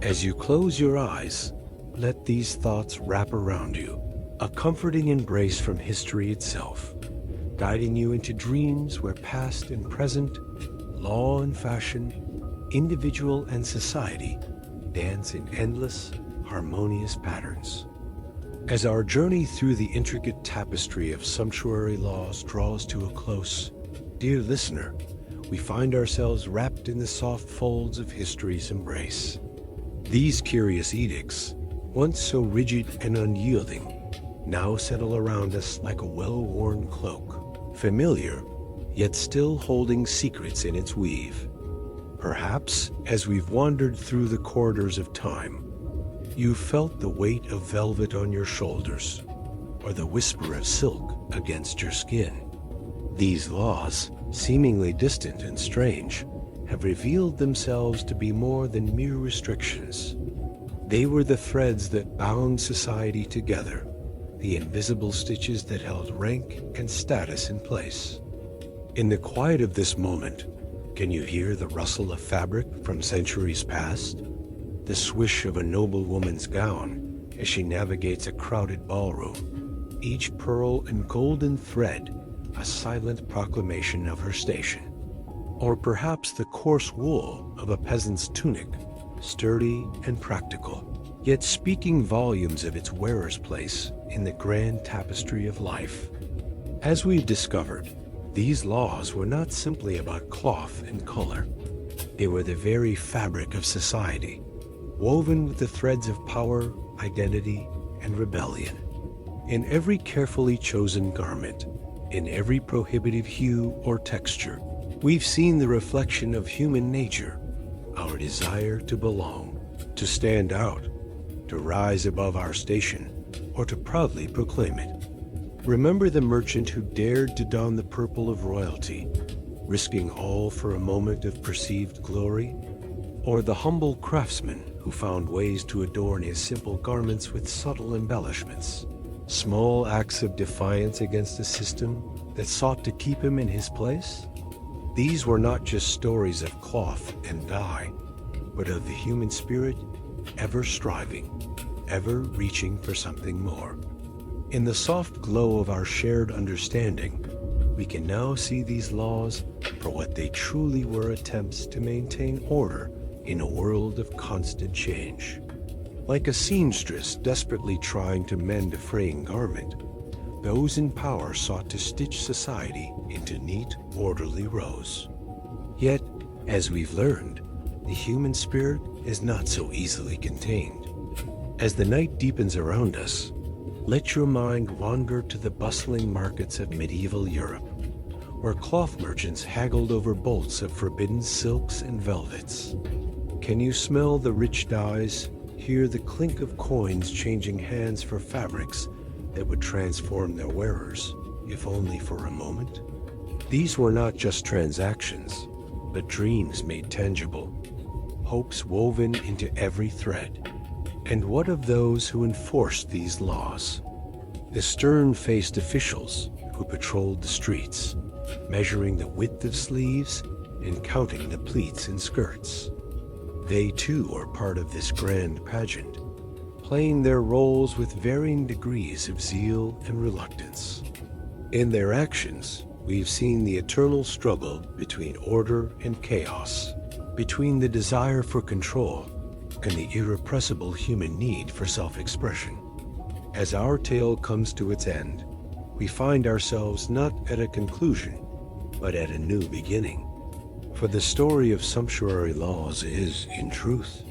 As you close your eyes, let these thoughts wrap around you, a comforting embrace from history itself, guiding you into dreams where past and present, law and fashion, individual and society dance in endless, harmonious patterns. As our journey through the intricate tapestry of sumptuary laws draws to a close, dear listener, we find ourselves wrapped in the soft folds of history's embrace. These curious edicts, once so rigid and unyielding, now settle around us like a well-worn cloak, familiar, yet still holding secrets in its weave. Perhaps, as we've wandered through the corridors of time, you've felt the weight of velvet on your shoulders, or the whisper of silk against your skin. These laws, seemingly distant and strange, have revealed themselves to be more than mere restrictions. They were the threads that bound society together, the invisible stitches that held rank and status in place. In the quiet of this moment, can you hear the rustle of fabric from centuries past? The swish of a noblewoman's gown as she navigates a crowded ballroom, each pearl and golden thread a silent proclamation of her station. Or perhaps the coarse wool of a peasant's tunic, sturdy and practical, yet speaking volumes of its wearer's place in the grand tapestry of life. As we've discovered, these laws were not simply about cloth and color. They were the very fabric of society, woven with the threads of power, identity, and rebellion. In every carefully chosen garment, in every prohibitive hue or texture, we've seen the reflection of human nature, our desire to belong, to stand out, to rise above our station, or to proudly proclaim it. Remember the merchant who dared to don the purple of royalty, risking all for a moment of perceived glory? Or the humble craftsman who found ways to adorn his simple garments with subtle embellishments, small acts of defiance against a system that sought to keep him in his place? These were not just stories of cloth and dye, but of the human spirit ever striving, ever reaching for something more. In the soft glow of our shared understanding, we can now see these laws for what they truly were: attempts to maintain order in a world of constant change. Like a seamstress desperately trying to mend a fraying garment, those in power sought to stitch society into neat, orderly rows. Yet, as we've learned, the human spirit is not so easily contained. As the night deepens around us, let your mind wander to the bustling markets of medieval Europe, where cloth merchants haggled over bolts of forbidden silks and velvets. Can you smell the rich dyes, hear the clink of coins changing hands for fabrics that would transform their wearers, if only for a moment? These were not just transactions, but dreams made tangible, hopes woven into every thread. And what of those who enforced these laws? The stern-faced officials who patrolled the streets, measuring the width of sleeves and counting the pleats in skirts. They too are part of this grand pageant, playing their roles with varying degrees of zeal and reluctance. In their actions, we've seen the eternal struggle between order and chaos, between the desire for control and the irrepressible human need for self-expression. As our tale comes to its end, we find ourselves not at a conclusion, but at a new beginning. For the story of sumptuary laws is, in truth,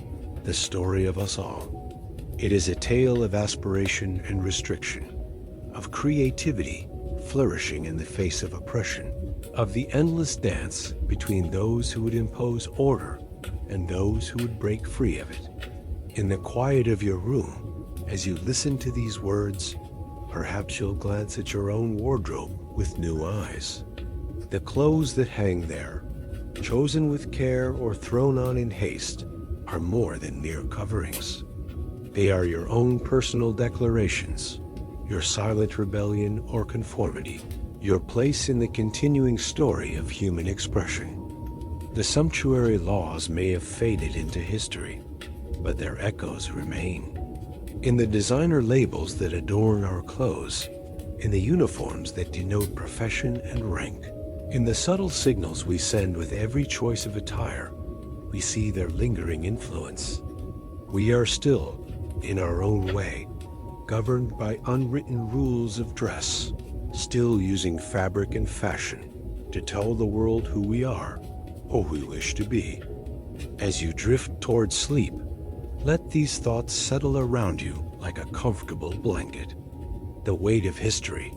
the story of us all. It is a tale of aspiration and restriction, of creativity flourishing in the face of oppression, of the endless dance between those who would impose order and those who would break free of it. In the quiet of your room, as you listen to these words, perhaps you'll glance at your own wardrobe with new eyes. The clothes that hang there, chosen with care or thrown on in haste, are more than mere coverings. They are your own personal declarations, your silent rebellion or conformity, your place in the continuing story of human expression. The sumptuary laws may have faded into history, but their echoes remain. In the designer labels that adorn our clothes, in the uniforms that denote profession and rank, in the subtle signals we send with every choice of attire, we see their lingering influence. We are still, in our own way, governed by unwritten rules of dress, still using fabric and fashion to tell the world who we are or who we wish to be. As you drift towards sleep, let these thoughts settle around you like a comfortable blanket. The weight of history,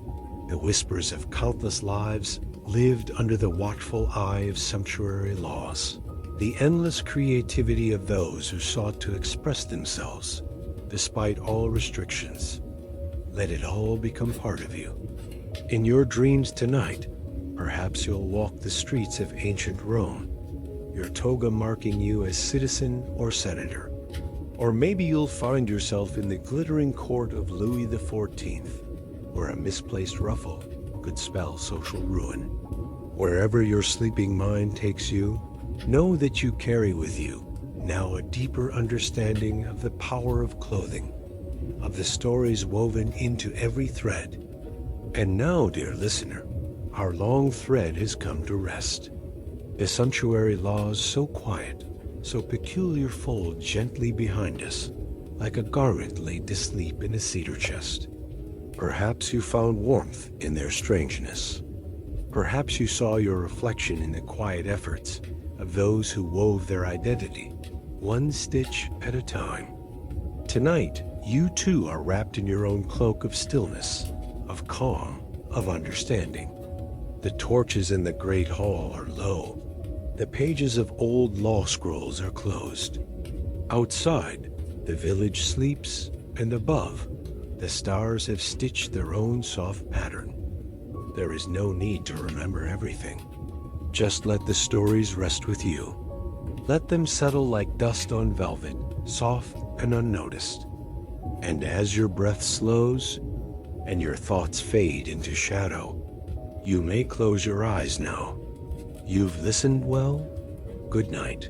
the whispers of countless lives lived under the watchful eye of sumptuary laws, the endless creativity of those who sought to express themselves despite all restrictions. Let it all become part of you. In your dreams tonight, perhaps you'll walk the streets of ancient Rome, your toga marking you as citizen or senator. Or maybe you'll find yourself in the glittering court of Louis XIV, where a misplaced ruffle could spell social ruin. Wherever your sleeping mind takes you, know that you carry with you now a deeper understanding of the power of clothing, of the stories woven into every thread. And now, dear listener, our long thread has come to rest. The sumptuary laws so quiet, so peculiar fold gently behind us, like a garment laid to sleep in a cedar chest. Perhaps you found warmth in their strangeness. Perhaps you saw your reflection in the quiet efforts of those who wove their identity, one stitch at a time. Tonight, you too are wrapped in your own cloak of stillness, of calm, of understanding. The torches in the great hall are low. The pages of old law scrolls are closed. Outside, the village sleeps, and above, the stars have stitched their own soft pattern. There is no need to remember everything. Just let the stories rest with you. Let them settle like dust on velvet, soft and unnoticed. And as your breath slows and your thoughts fade into shadow, you may close your eyes now. You've listened well. Good night.